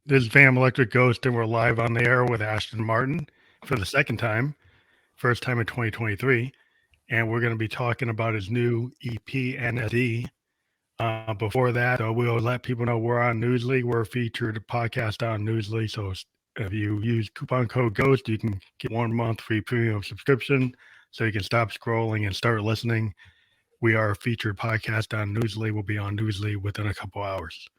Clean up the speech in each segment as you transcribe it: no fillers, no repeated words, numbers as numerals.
This is Fam Electric Ghost, and we're live on the air with Ashton Martin for the second time, first time in 2023. And we're going to be talking about his new EP, NSD. Before that, we'll let people know we're on Newsly. We're a featured podcast on Newsly. So if you use coupon code GHOST, you can get 1 month free premium subscription so you can stop scrolling and start listening. We are a featured podcast on Newsly. We'll be on Newsly within a couple hours.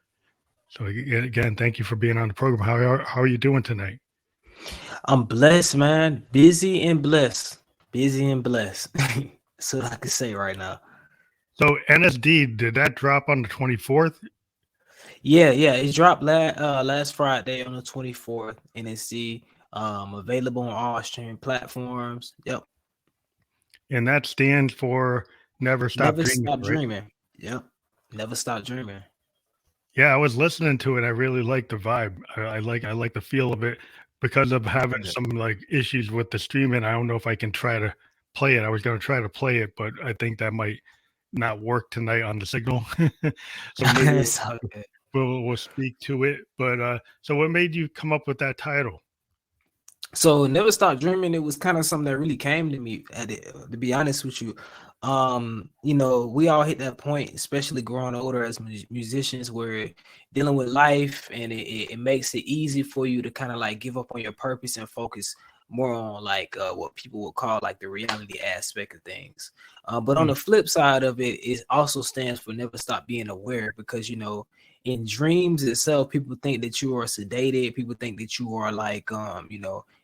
So again, thank you for being on the program. How are you doing tonight? I'm blessed, man. Busy and blessed. Busy and blessed. That's what I can say right now. So NSD, did that drop on the 24th? Yeah. It dropped last Friday on the 24th. NSD. Available on all streaming platforms. Yep. And that stands for Never Stop Never Dreaming, stop right? dreaming. Yep. Never stop dreaming. Yeah, I was listening to it. I really like the vibe. I like the feel of it because of having Yeah. some like issues with the streaming. I don't know if I can try to play it. I was going to try to play it, but I think that might not work tonight on the signal. So maybe It's all good. we'll speak to it. But so what made you come up with that title? So Never Stop Dreaming, it was kind of something that really came to me at it, to be honest with you. We all hit that point, especially growing older as musicians, where dealing with life and it makes it easy for you to kind of like give up on your purpose and focus more on like what people would call like the reality aspect of things. But on the flip side of it, it also stands for never stop being aware, because in dreams itself, people think that you are sedated, people think that you are like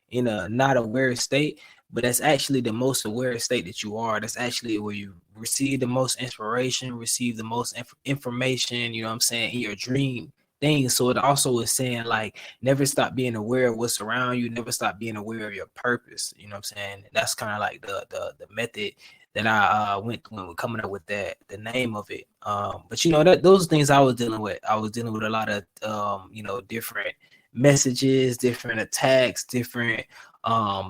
in a not aware state, but that's actually the most aware state that you are. That's actually where you receive the most inspiration, receive the most information, you know what I'm saying, in your dream thing. So it also is saying like never stop being aware of what's around you, never stop being aware of your purpose. You know what I'm saying? That's kind of like the method that I went through when coming up with the name of it. But that those things I was dealing with. I was dealing with a lot of different messages, different attacks, different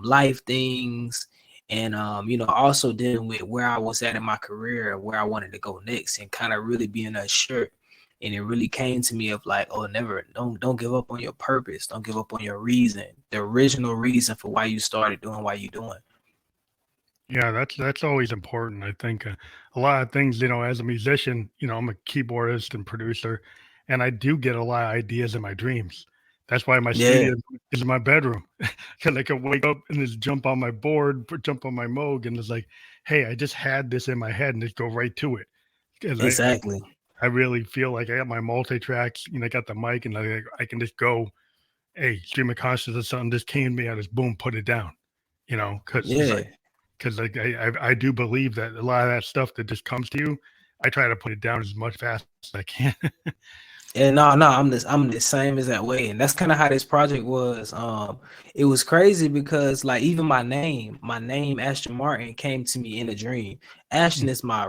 life things, and also dealing with where I was at in my career, where I wanted to go next, and kind of really being unsure. And it really came to me of like, oh, don't give up on your purpose, don't give up on your reason, the original reason for why you started doing what you're doing. Yeah, that's always important. I think a lot of things, as a musician, I'm a keyboardist and producer, and I do get a lot of ideas in my dreams. That's why my Yeah, studio is in my bedroom, because I can wake up and just jump on my board, jump on my Moog, and it's like, hey, I just had this in my head, and just go right to it. Because exactly. I really feel like I got my multi tracks, I got the mic, and I can just go, hey, stream of consciousness, something just came to me, I just boom, put it down, because it's Yeah. like. Because like I do believe that a lot of that stuff that just comes to you, I try to put it down as much fast as I can. And no, I'm the same as that way. And that's kind of how this project was. It was crazy because like even my name Ashton Martin came to me in a dream. Ashton is my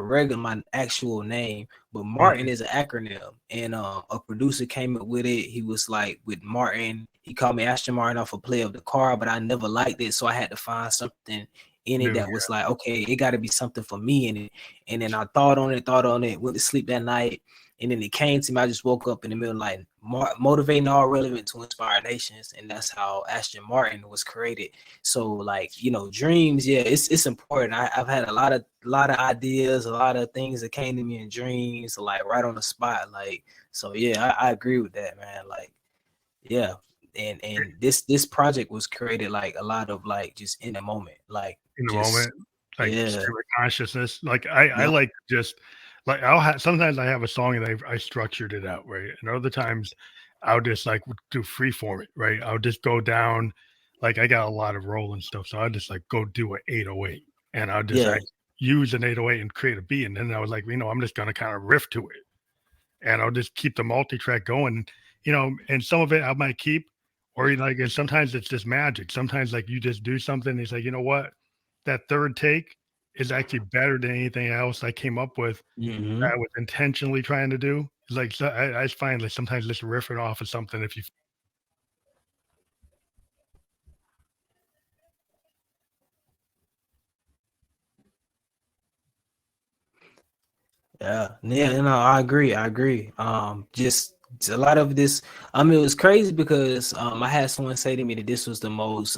actual name, but Martin is an acronym. And a producer came up with it. He was like with Martin, he called me Ashton Martin off a play of the car, but I never liked it. So I had to find something in it No, that was like, okay, it gotta be something for me in it. And then I thought on it, went to sleep that night. And then it came to me. I just woke up in the middle of like motivating all relevant to inspire nations, and that's how Ashton Martin was created. So like dreams, yeah, it's important. I've had a lot of ideas, a lot of things that came to me in dreams, like right on the spot. Like so, yeah, I agree with that, man. Like yeah, and this project was created like a lot of like just in the moment, like in the just moment, like yeah, stream of consciousness. Like I yep, like just like I'll have sometimes I have a song and I structured it out right, and other times I'll just like do free form it right. I'll just go down. Like I got a lot of rolling stuff, so I'll just like go do an 808, and I'll just yeah, like use an 808 and create a beat, and then I was like, I'm just gonna kind of riff to it, and I'll just keep the multi-track going, and some of it I might keep, or like, and sometimes it's just magic. Sometimes like you just do something, and it's like, you know what, that third take is actually better than anything else I came up with that hmm I was intentionally trying to do. It's like so I find like sometimes just riffing off of something if you yeah, no, I agree. Just a lot of this. I mean, it was crazy because I had someone say to me that this was the most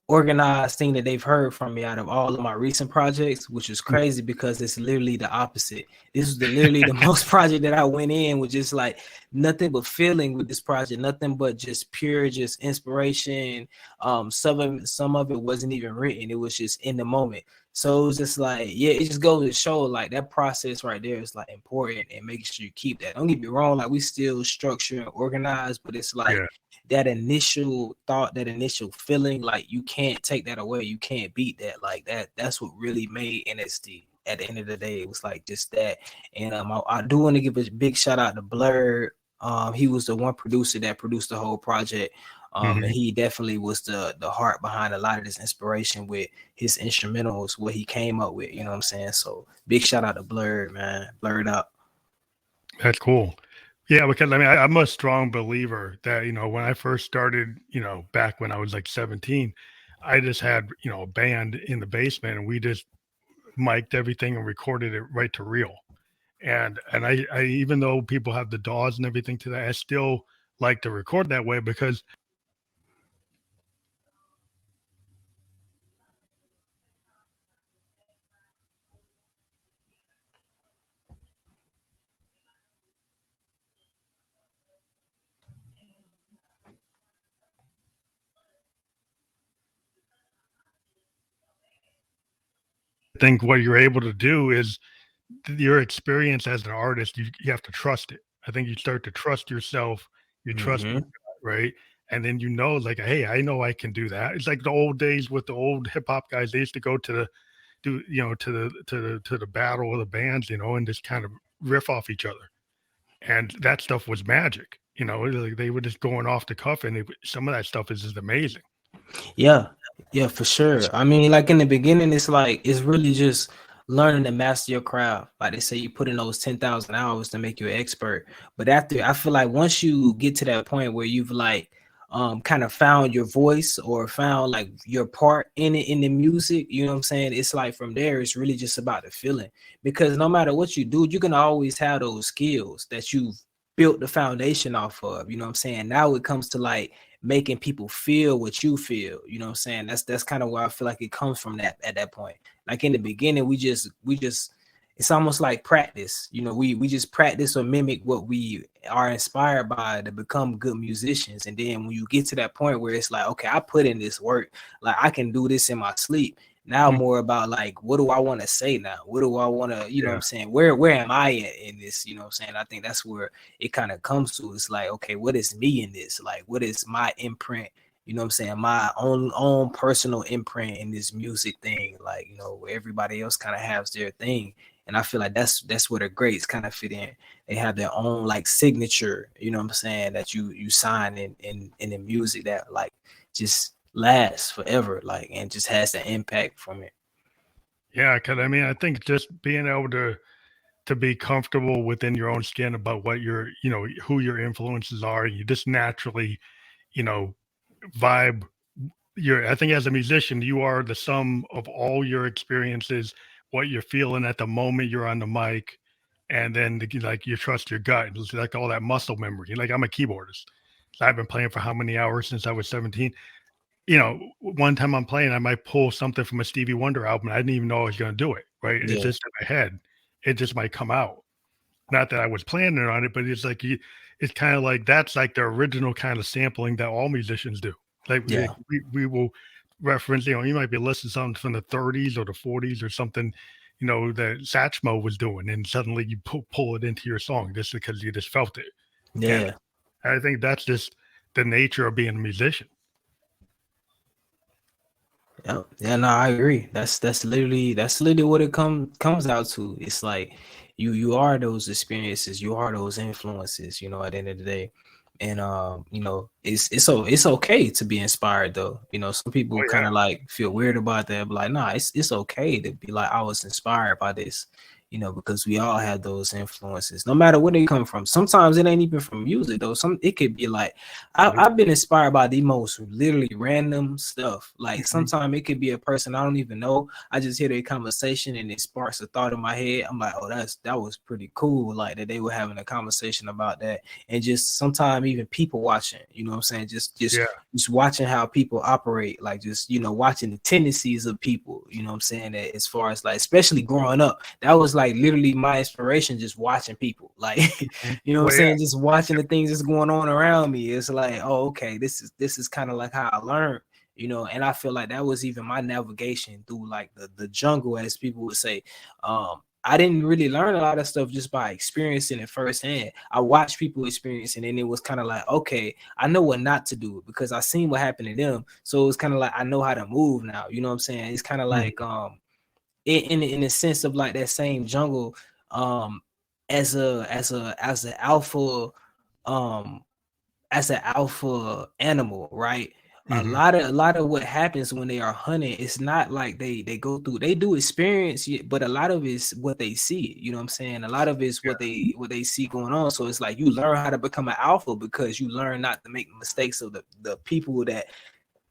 organized thing that they've heard from me out of all of my recent projects, which is crazy because it's literally the opposite. This was literally the most project that I went in with just like nothing but feeling with this project, nothing but just pure, just inspiration. Some of it wasn't even written; it was just in the moment. So it was just like, yeah, it just goes to show like that process right there is like important and making sure you keep that. Don't get me wrong, like we still structure and organize, but it's like that initial thought, that initial feeling, like you can't take that away. You can't beat that. Like that's what really made NSD. At the end of the day, it was like just that. And I do want to give a big shout out to Blur. He was the one producer that produced the whole project. And he definitely was the heart behind a lot of this inspiration with his instrumentals, what he came up with, you know what I'm saying? So big shout out to Blur, man. Blxerdout. That's cool. Yeah, because I mean, I'm a strong believer that, you know, when I first started, you know, back when I was like 17, I just had, you know, a band in the basement and we just mic'd everything and recorded it right to reel. And I even though people have the DAWs and everything today, I still like to record that way because I think what you're able to do is your experience as an artist, you have to trust it. I think you start to trust yourself, you trust your Mm-hmm. gut, right? And then you know, like, hey, I know I can do that. It's like the old days with the old hip hop guys. They used to go to the do you know to the battle of the bands, you know, and just kind of riff off each other. And that stuff was magic. You know, like they were just going off the cuff, and some of that stuff is just amazing. Yeah, yeah, for sure. I mean, like in the beginning, it's like it's really just learning to master your craft. Like they say, you put in those 10,000 hours to make you an expert. But after, I feel like once you get to that point where you've like kind of found your voice or found like your part in it in the music, you know what I'm saying? It's like from there, it's really just about the feeling. Because no matter what you do, you can always have those skills that you've built the foundation off of. You know what I'm saying? Now it comes to like making people feel what you feel. You know what I'm saying? That's kind of where I feel like it comes from that at that point. Like in the beginning, we just it's almost like practice. You know, we just practice or mimic what we are inspired by to become good musicians. And then when you get to that point where it's like, okay, I put in this work, like I can do this in my sleep. Now Mm, more about like, what do I want to say now? What do I want to, you know what yeah, I'm saying? Where am I in this? You know what I'm saying? I think that's where it kind of comes to. It's like, okay, what is me in this? Like, what is my imprint? You know what I'm saying? My own personal imprint in this music thing. Like, you know, where everybody else kind of has their thing. And I feel like that's where the greats kind of fit in. They have their own like signature, you know what I'm saying, that you sign in the music that like just lasts forever, like, and just has the impact from it. yeah. Because I mean, I think just being able to be comfortable within your own skin about what your you know who your influences are, you just naturally you know vibe. You're I think as a musician, you are the sum of all your experiences, what you're feeling at the moment you're on the mic, and then like you trust your gut. It's like all that muscle memory. Like I'm a keyboardist. So I've been playing for how many hours since I was 17. You know, one time I'm playing, I might pull something from a Stevie Wonder album. I didn't even know I was going to do it. Right? It's Yeah, just in my head. It just might come out. Not that I was planning on it, but it's like it's kind of like that's like the original kind of sampling that all musicians do. Like yeah, we will reference, you know, you might be listening to something from the 30s or the 40s or something, you know, that Satchmo was doing, and suddenly you pull it into your song just because you just felt it. And yeah. I think that's just the nature of being a musician. Yeah, yeah, no, I agree. That's literally what it comes out to. It's like you are those experiences, you are those influences, you know, at the end of the day. And you know, it's okay to be inspired though. You know, some people Oh kind yeah, of like feel weird about that, but like, nah, it's okay to be like, I was inspired by this. you know, because we all have those influences, no matter where they come from. Sometimes it ain't even from music though. It could be like I've been inspired by the most literally random stuff. Like sometimes it could be a person I don't even know. I just hear their conversation and it sparks a thought in my head. I'm like, oh, that was pretty cool. Like that they were having a conversation about that, and just sometimes even people watching. You know what I'm saying? Just watching how people operate, like just, you know, watching the tendencies of people, you know what I'm saying? That as far as like, especially growing up, that was like literally my inspiration, just watching people, like, you know what I'm saying? Just watching the things that's going on around me. It's like, oh, okay, this is kind of like how I learned, you know, and I feel like that was even my navigation through like the jungle, as people would say. I didn't really learn a lot of stuff just by experiencing it firsthand. I watched people experiencing, and it was kind of like, okay, I know what not to do because I seen what happened to them. So it was kind of like I know how to move now. You know what I'm saying? It's kind of like in a sense of like that same jungle, as an alpha, um as an alpha animal, right? A lot of what happens when they are hunting, it's not like they go through, they do experience, but a lot of it's what they see. You know what I'm saying? A lot of it's what they see going on. So it's like you learn how to become an alpha because you learn not to make mistakes of the people that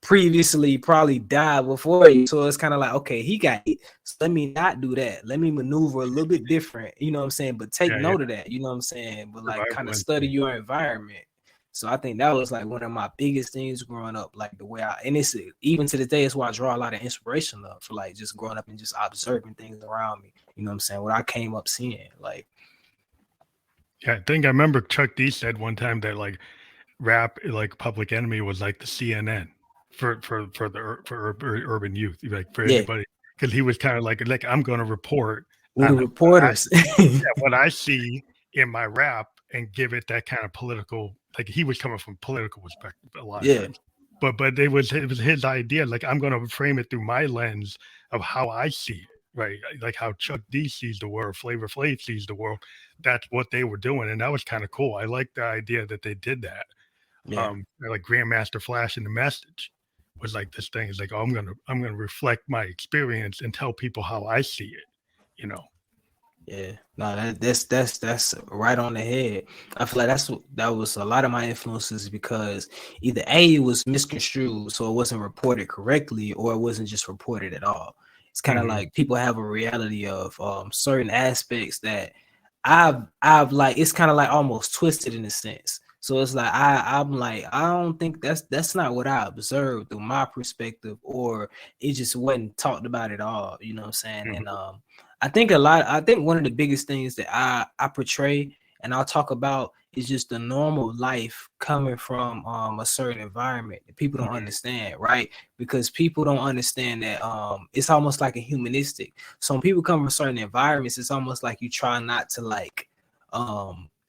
previously probably died before you. So it's kind of like, okay, he got it, so let me not do that. Let me maneuver a little bit different. You know what I'm saying? But take note of that. You know what I'm saying? But like kind of study your environment. So I think that was like one of my biggest things growing up, like the way and it's even to this day, it's why I draw a lot of inspiration up for like just growing up and just observing things around me. You know what I'm saying? What I came up seeing, like. Yeah, I think I remember Chuck D said one time that like rap, like Public Enemy, was like the CNN for urban youth, like for anybody, because he was kind of like I'm going to report with the reporters what I see in my rap and give it that kind of political, like he was coming from political perspective a lot of times. But it was his idea, like I'm going to frame it through my lens of how I see it, right? Like how Chuck D sees the world, Flavor Flav sees the world. That's what they were doing, and that was kind of cool. I like the idea that they did that. Like Grandmaster Flash in The Message was like this thing. It's like, oh, I'm gonna reflect my experience and tell people how I see it, you know. Yeah, no, that's right on the head. I feel like that was a lot of my influences, because either A, it was misconstrued, so it wasn't reported correctly, or it wasn't just reported at all. It's kind of like people have a reality of certain aspects that I've like, it's kind of like almost twisted in a sense. So it's like I'm like, I don't think that's not what I observed through my perspective, or it just wasn't talked about at all. You know what I'm saying? And I think one of the biggest things that I portray and I'll talk about is just the normal life coming from a certain environment that people don't understand, right? Because people don't understand that it's almost like a humanistic. So when people come from certain environments, it's almost like you try not to like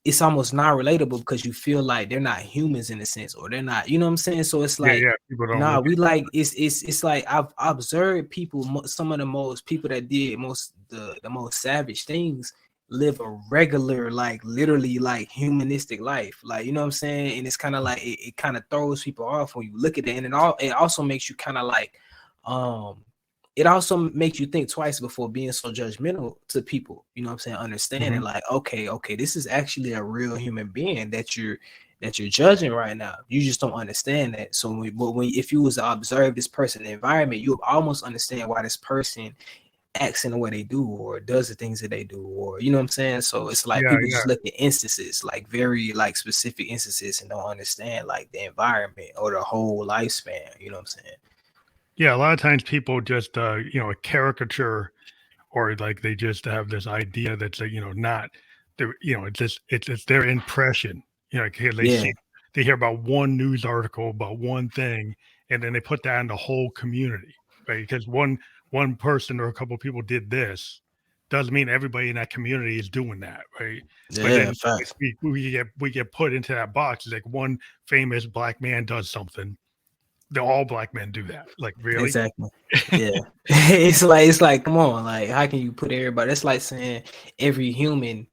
it's almost not relatable, because you feel like they're not humans in a sense, or they're not, you know what I'm saying? So it's like, nah, we like, it's like I've observed people, some of the most people that did the most savage things live a regular, like literally like humanistic life, like, you know what I'm saying? And it's kind of like it kind of throws people off when you look at it, and it also makes you kind of like it also makes you think twice before being so judgmental to people. You know what I'm saying? Understanding like, okay, this is actually a real human being that you're judging right now. You just don't understand that. So if you was to observe this person in the environment, you almost understand why this person acts in the way they do, or does the things that they do, or, you know what I'm saying? So it's like people just look at instances, like very like specific instances, and don't understand like the environment or the whole lifespan. You know what I'm saying? Yeah, a lot of times people just a caricature, or like they just have this idea that's not it's their impression. They hear about one news article about one thing, and then they put that in the whole community, right? Because one person or a couple of people did this doesn't mean everybody in that community is doing that, right? But then we get put into that box. It's like one famous black man does something, all black men do that. Like, really? Exactly. Yeah. it's like, come on, like, how can you put everybody? It's like saying every human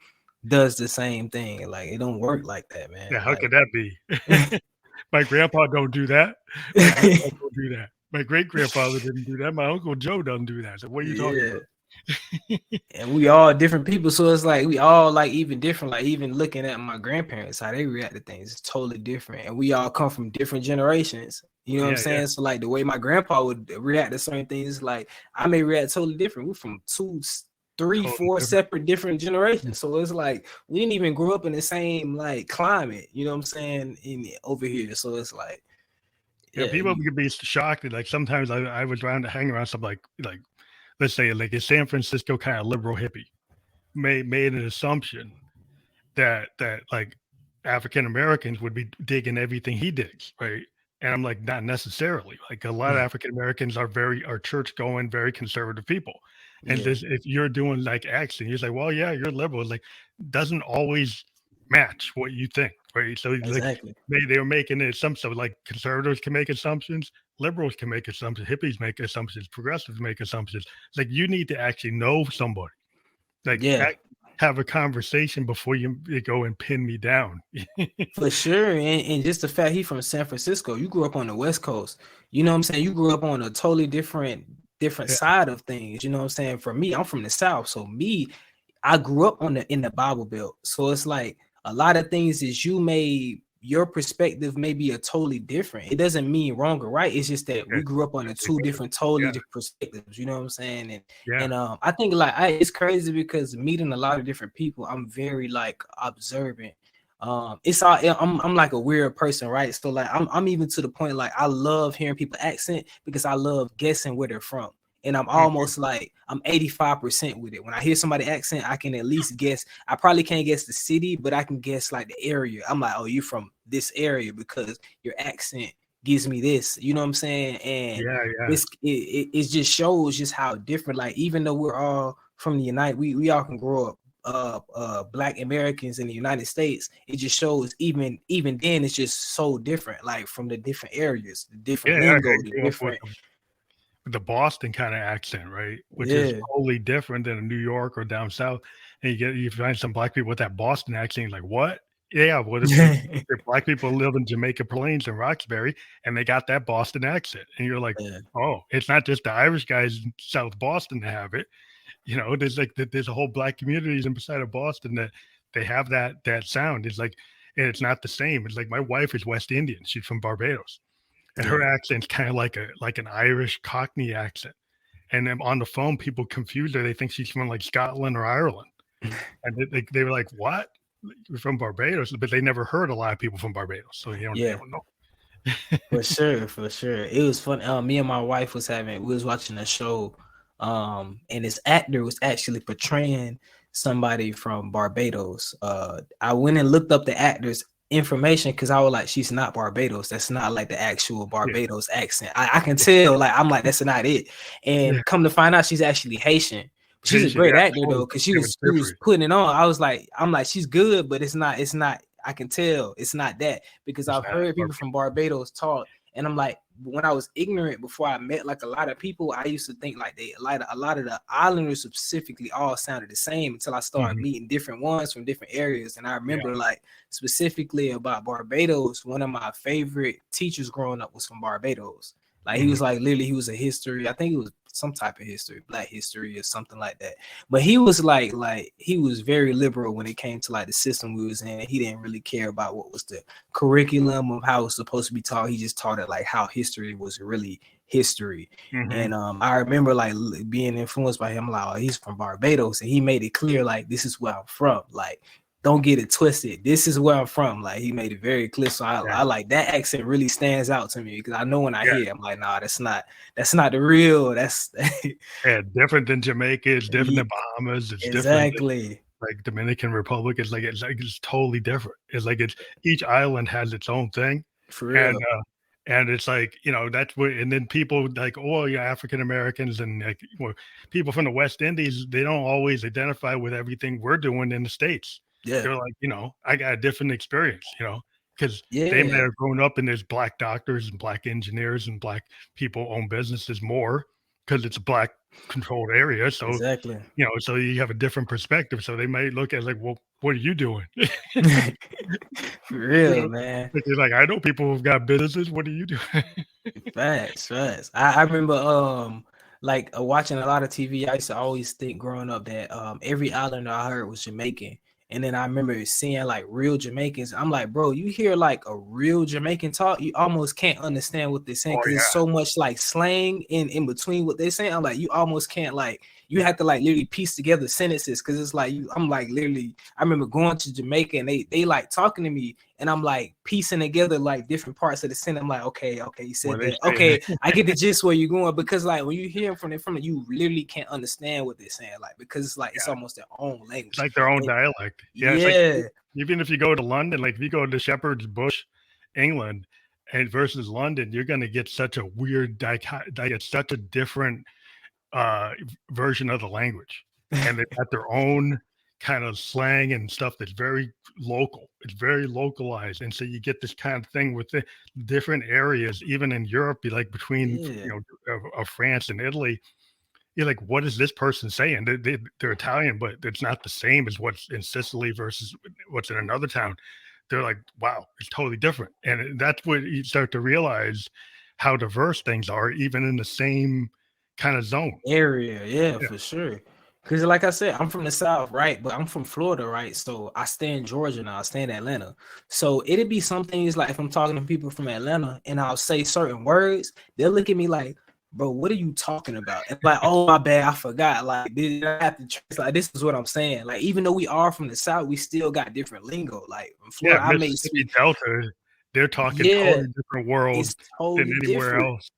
does the same thing. Like, it don't work like that, man. Yeah, how could that be? My grandpa don't do that. My grandpa don't do that. My great grandfather didn't do that. My Uncle Joe doesn't do that. So what are you talking about? And we all different people, so it's like we all like even different. Like even looking at my grandparents, how they react to things is totally different, and we all come from different generations. You know what I'm Yeah, saying? So like the way my grandpa would react to certain things, like I may react totally different. We're from two, three, totally four different. separate different generations, so it's like we didn't even grow up in the same like climate. You know what I'm saying? In over here, so it's like Yeah, yeah, people could be shocked. Like sometimes I was around hanging around some like let's say like a San Francisco kind of liberal hippie made an assumption that like African Americans would be digging everything he digs, right? And I'm like, not necessarily. Like a lot of African Americans are church going, very conservative people. And yeah, this, if you're doing like accent, you're like, well, yeah, you're liberal. It's like doesn't always match what you think, right? So like exactly. they were making an assumption. So like conservatives can make assumptions, liberals can make assumptions, hippies make assumptions, progressives make assumptions. It's like you need to actually know somebody, like Yeah. have a conversation before you go and pin me down. For sure, and just the fact he from San Francisco, you grew up on the West Coast. You know what I'm saying? You grew up on a totally different Yeah, side of things. You know what I'm saying? For me, I'm from the South, so me, I grew up on in the Bible Belt. So it's like a lot of things is your perspective may be a totally different. It doesn't mean wrong or right. It's just that we it's grew up on the totally two different. different, totally Yeah, different perspectives. You know what I'm saying? yeah, And I think like it's crazy because meeting a lot of different people, I'm very like observant. It's all I'm like a weird person, right? So like I'm even to the point like I love hearing people accent because I love guessing where they're from. And I'm mm, almost like I'm 85% with it. When I hear somebody accent, I can at least guess. I probably can't guess the city, but I can guess like the area. I'm like, oh, you're from this area because your accent gives me this. You know what I'm saying? And yeah, yeah, it just shows just how different. Like even though we're all from the United, we all can grow up Black Americans in the United States. It just shows even then it's just so different, like from the different areas, the different yeah, yeah. lingo, You the grew up different with the Boston kind of accent, right? Which is yeah. totally different than a New York or down south. And you find some black people with that Boston accent. You're like, what? Yeah, what if black people live in Jamaica Plains and Roxbury and they got that Boston accent? And you're like, Yeah, oh, it's not just the Irish guys in South Boston that have it. You know, there's like there's a whole black communities inside of Boston that they have that sound. It's like, and it's not the same. It's like my wife is West Indian. She's from Barbados, and her yeah, accent's kind of like an Irish Cockney accent. And then on the phone, people confuse her. They think she's from like Scotland or Ireland, and they were like, "What? You're from Barbados?" But they never heard a lot of people from Barbados, so they yeah. don't know. For sure, for sure. It was fun. Me and my wife we was watching a show, and this actor was actually portraying somebody from Barbados. I went and looked up the actor's information because I was like, she's not Barbados. That's not like the actual Yeah, Barbados accent. I can tell, like, I'm like, that's not it. yeah, And come to find out, she's actually Haitian. She's a Haitian, great yeah, actor totally. though, because It was she was different. putting it on. I'm like, she's good, but it's not. I can tell it's not that because It's I've not heard people Barbados. from Barbados talk, and I'm like, when I was ignorant before I met like a lot of people, I used to think like a lot of the islanders specifically all sounded the same until I started Mhm. meeting different ones from different areas. And I Yeah, remember like specifically about Barbados, one of my favorite teachers growing up was from Barbados. Like he mhm, was like literally he was a history, I think it was some type of history, black history or something like that. But he was like he was very liberal when it came to like the system we was in. He didn't really care about what was the curriculum of how it's supposed to be taught. He just taught it like how history was really history. mhm. And I remember like being influenced by him. Like, oh, he's from Barbados, and he made it clear like this is where I'm from. Like, don't get it twisted. This is where I'm from. Like, he made it very clear. So Yeah, I like that accent really stands out to me because I know when I yeah, hear it, I'm like, nah, that's not the real. That's yeah. Different than Jamaica. It's different than Bahamas. It's different than exactly like Dominican Republic. It's totally different. It's like it's each island has its own thing, for and real. it's like that's what. And then people like, oh, yeah, African Americans and like people from the West Indies, they don't always identify with everything we're doing in the States. Yeah, They're like, I got a different experience, because they may yeah, have grown up and there's black doctors and black engineers and black people own businesses more because it's a black controlled area. So exactly. so you have a different perspective. So they might look at like, well, what are you doing? For You real, know, man. It's like, I know people who've got businesses. What are you doing? Facts, facts. I remember like watching a lot of TV, I used to always think growing up that every islander I heard was Jamaican. And then I remember seeing like real Jamaicans. I'm like, bro, you hear like a real Jamaican talk, you almost can't understand what they're saying Oh because there's yeah. so much like slang in between what they're saying. I'm like, you almost can't like, you have to like literally piece together sentences because it's like I'm like literally. I remember going to Jamaica and they like talking to me and I'm like piecing together like different parts of the sentence. I'm like, okay, you What said they that. say. Okay, I get the gist where you're going because like when you hear from you literally can't understand what they're saying, like because it's like it's Yeah. almost their own It's language. like their own And dialect. Yeah, it's like yeah, even if you go to London, like if you go to Shepherd's Bush, England, and versus London, you're going to get such a weird it's such a different uh, version of the language, and they've got their own kind of slang and stuff that's very local. It's very localized, and so you get this kind of thing with the different areas, even in Europe, like between yeah, of France and Italy. You're like, what is this person saying? They're Italian, but it's not the same as what's in Sicily versus what's in another town. They're like, wow, it's totally different. And that's what you start to realize how diverse things are, even in the same kind of zone. area, yeah, Yeah. for sure. Because like I said, I'm from the South, right? But I'm from Florida, right? So I stay in Georgia now. I stay in Atlanta. So it'd be some things like if I'm talking to people from Atlanta and I'll say certain words, they'll look at me like, bro, what are you talking about? And like, oh my bad, I forgot. Like, I have to like this is what I'm saying. Like, even though we are from the South, we still got different lingo. Like in Yeah. Florida, I may Mississippi speak, Delta, they're talking yeah, totally different world it's than totally anywhere different. else.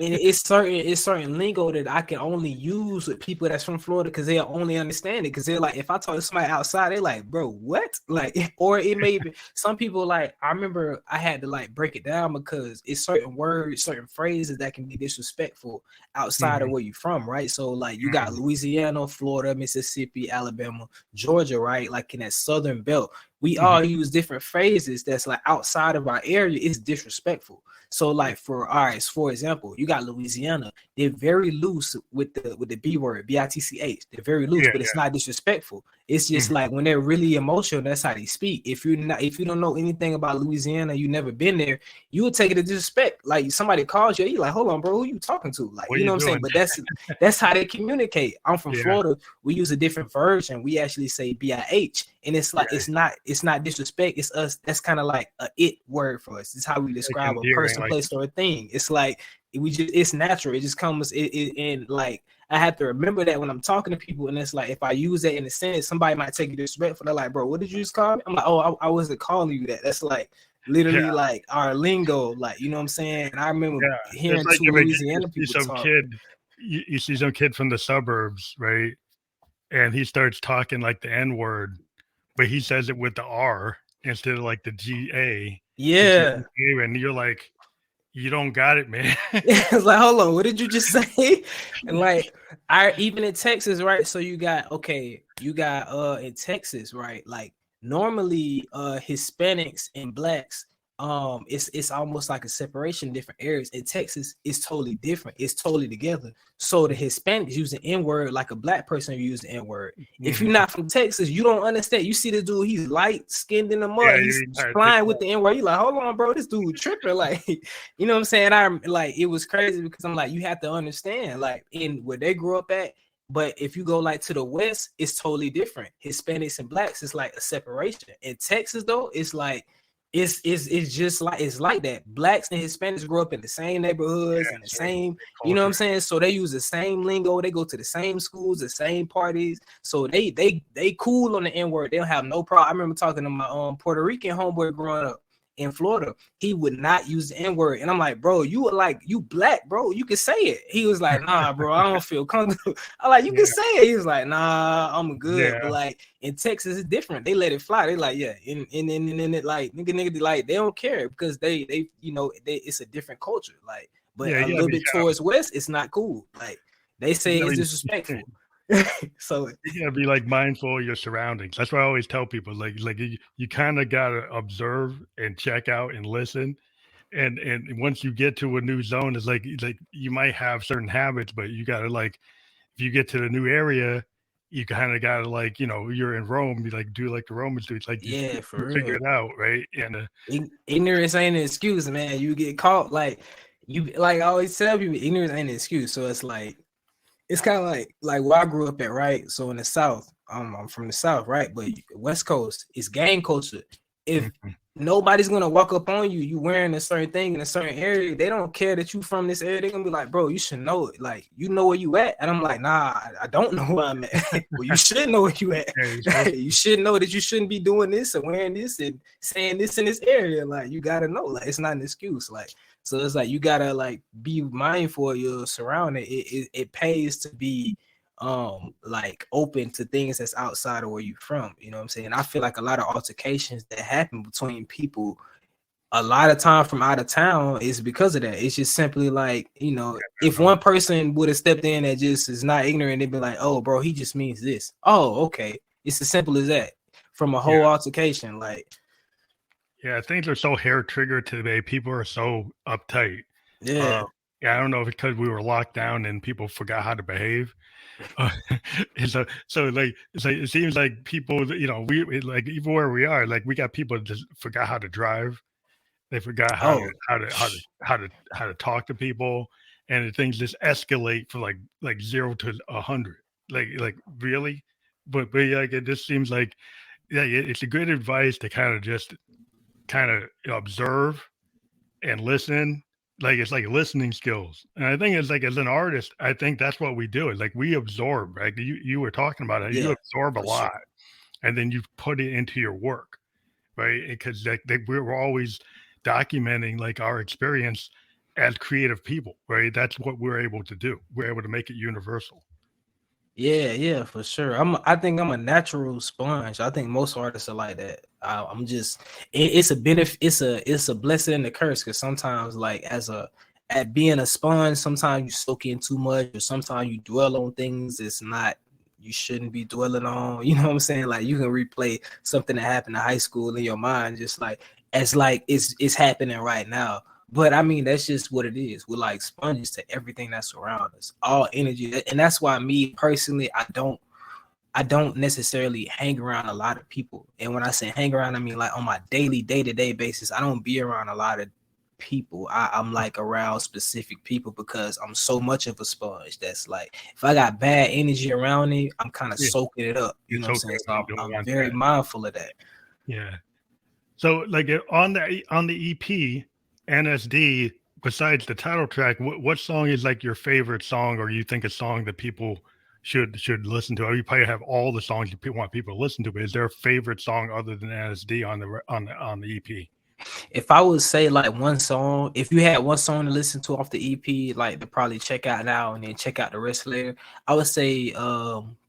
And it's certain lingo that I can only use with people that's from Florida because they'll only understand it. Because they're like, if I talk to somebody outside, they're like, bro, what? Like, or it may be some people like I remember I had to like break it down because it's certain words, certain phrases that can be disrespectful outside of Mhm, where you're from, right? So like you got mhm. Louisiana, Florida, Mississippi, Alabama, Georgia, right? Like in that southern belt, we Mhm. all use different phrases that's like outside of our area. It's disrespectful. So Yeah. like for example, you got Louisiana. They're very loose with the B word, BITCH. They're very loose, Yeah. but it's not disrespectful. It's just Mhm. like when they're really emotional, that's how they speak. If you don't know anything about Louisiana, you never been there, you would take it as disrespect. Like somebody calls you, you like, hold on, bro, who you talking to? Like, What you are know you what I'm saying? doing? But that's how they communicate. I'm from Yeah. Florida. We use a different version. We actually say BIH. And it's like Right. it's not disrespect. It's us. That's kind of like a it word for us. It's how we Like describe a endearing, person, like place, or a thing. It's like it's natural. It just comes and like I have to remember that when I'm talking to people, and it's like if I use that in a sentence, somebody might take it disrespectful. They're like, bro, what did you just call me? I'm like, oh, I wasn't calling you that. That's like yeah. literally like our lingo, like you know what I'm saying. And I remember Yeah, it's hearing like two if you Louisiana see people some talk. kid, you see some kid from the suburbs, right? And he starts talking like the N word, but he says it with the R instead of like the GA. He says Yeah. GA, and you're like, you don't got it, man. It's like, hold on, what did you just say? And like, I even in Texas, right? So you got in Texas, right? Like normally Hispanics and blacks, it's almost like a separation in different areas. In Texas, it's totally different. It's totally together. So the Hispanics use the N-word like a black person use the N-word. If you're Mhm. not from Texas, you don't understand. You see this dude, he's light skinned in the Yeah, mud, he's you gotta take flying with that. the N-word. You like, hold on, bro, this dude tripping. Like, you know what I'm saying? I'm like, it was crazy because I'm like, you have to understand, like, in where they grew up at. But if you go like to the West, it's totally different. Hispanics and blacks, it's like a separation. In Texas, though, it's like it's just like it's like that. Blacks and Hispanics grow up in the same neighborhoods and the Same, same, same you know what culture. I'm saying? So they use the same lingo, they go to the same schools, the same parties. So they cool on the N-word. They don't have no problem. I remember talking to my Puerto Rican homeboy growing up in Florida. He would not use the N-word. And I'm like, bro, you are like, you black, bro. You can say it. He was like, nah, bro, I don't feel comfortable. I'm like, you can Yeah, say it. He was like, nah, I'm good. But yeah, like in Texas, it's different. They let it fly. They like, yeah, and it like nigga, like they don't care because they it's a different culture. Like, but yeah. a little bit towards West, it's not cool. Like they say You it's gotta disrespectful. So you gotta be like mindful of your surroundings. That's why I always tell people, like you kind of gotta observe and check out and listen. And once you get to a new zone, it's like you might have certain habits, but you gotta like if you get to the new area, you kind of gotta like you're in Rome, you like do like the Romans do. It's like just yeah, for figure real. it out, right? And Ignorance ain't an excuse, man. You get caught like you like I always tell people, ignorance ain't an excuse. So it's like it's kind of like where I grew up at, right? So in the South, I'm from the South, right? But West Coast is gang culture. If Mhm. nobody's gonna walk up on you, you wearing a certain thing in a certain area, they don't care that you from this area. They're gonna be like, bro, you should know it. Like, you know where you at. And I'm like, nah, I don't know where I'm at. Well, you should know where you at. Yeah, you're supposed You should know that you shouldn't be doing this and wearing this and saying this in this area. Like, you gotta know. Like, it's not an excuse. Like, so it's like you gotta like be mindful of your surrounding. It pays to be like open to things that's outside of where you're from. You know what I'm saying? I feel like a lot of altercations that happen between people a lot of time from out of town is because of that. It's just simply like, you know, if know. one person would have stepped in that just is not ignorant, they'd be like, oh, bro, he just means this. Oh, okay. It's as simple as that from a Yeah. whole altercation. Like, Yeah, things are so hair triggered today. People are so uptight. yeah. Yeah, I don't know if it's because we were locked down and people forgot how to behave. Uh, and so like it's like it seems like people, like even where we are, like we got people that just forgot how to drive. They forgot Oh, how to talk to people, and things just escalate from like 0 to 100. Like really, but like it just seems like yeah, it's a good advice to kind of observe and listen. Like it's like listening skills, and I think it's like as an artist, I think that's what we do. Is like we absorb. Right, you were talking about it. You yeah, absorb a for sure. lot, and then you put it into your work, right? Because we're always documenting like our experience as creative people, right? That's what we're able to do. We're able to make it universal. Yeah, for sure. I think I'm a natural sponge. I think most artists are like that. I'm just it's a benefit, it's a blessing and a curse because sometimes like at being a sponge, sometimes you soak in too much, or sometimes you dwell on things it's not you shouldn't be dwelling on. You know what I'm saying? Like you can replay something that happened in high school in your mind, just like it's happening right now. But I mean, that's just what it is. We're like sponges to everything that's around us, all energy. And that's why me personally, I don't necessarily hang around a lot of people. And when I say hang around, I mean like on my daily, day-to-day basis, I don't be around a lot of people. I'm like around specific people because I'm so much of a sponge. That's like if I got bad energy around me, I'm kind of Yeah, soaking it up. You know it's what I'm okay saying? if So you I'm, don't I'm want very that. mindful of that. Yeah. So like on the EP NSD, besides the title track, what song is like your favorite song, or you think a song that people should listen to? You probably have all the songs you want people to listen to, but is there a favorite song other than NSD on the EP? If I would say like one song, if you had one song to listen to off the EP, like to probably check out now and then check out the rest later, I would say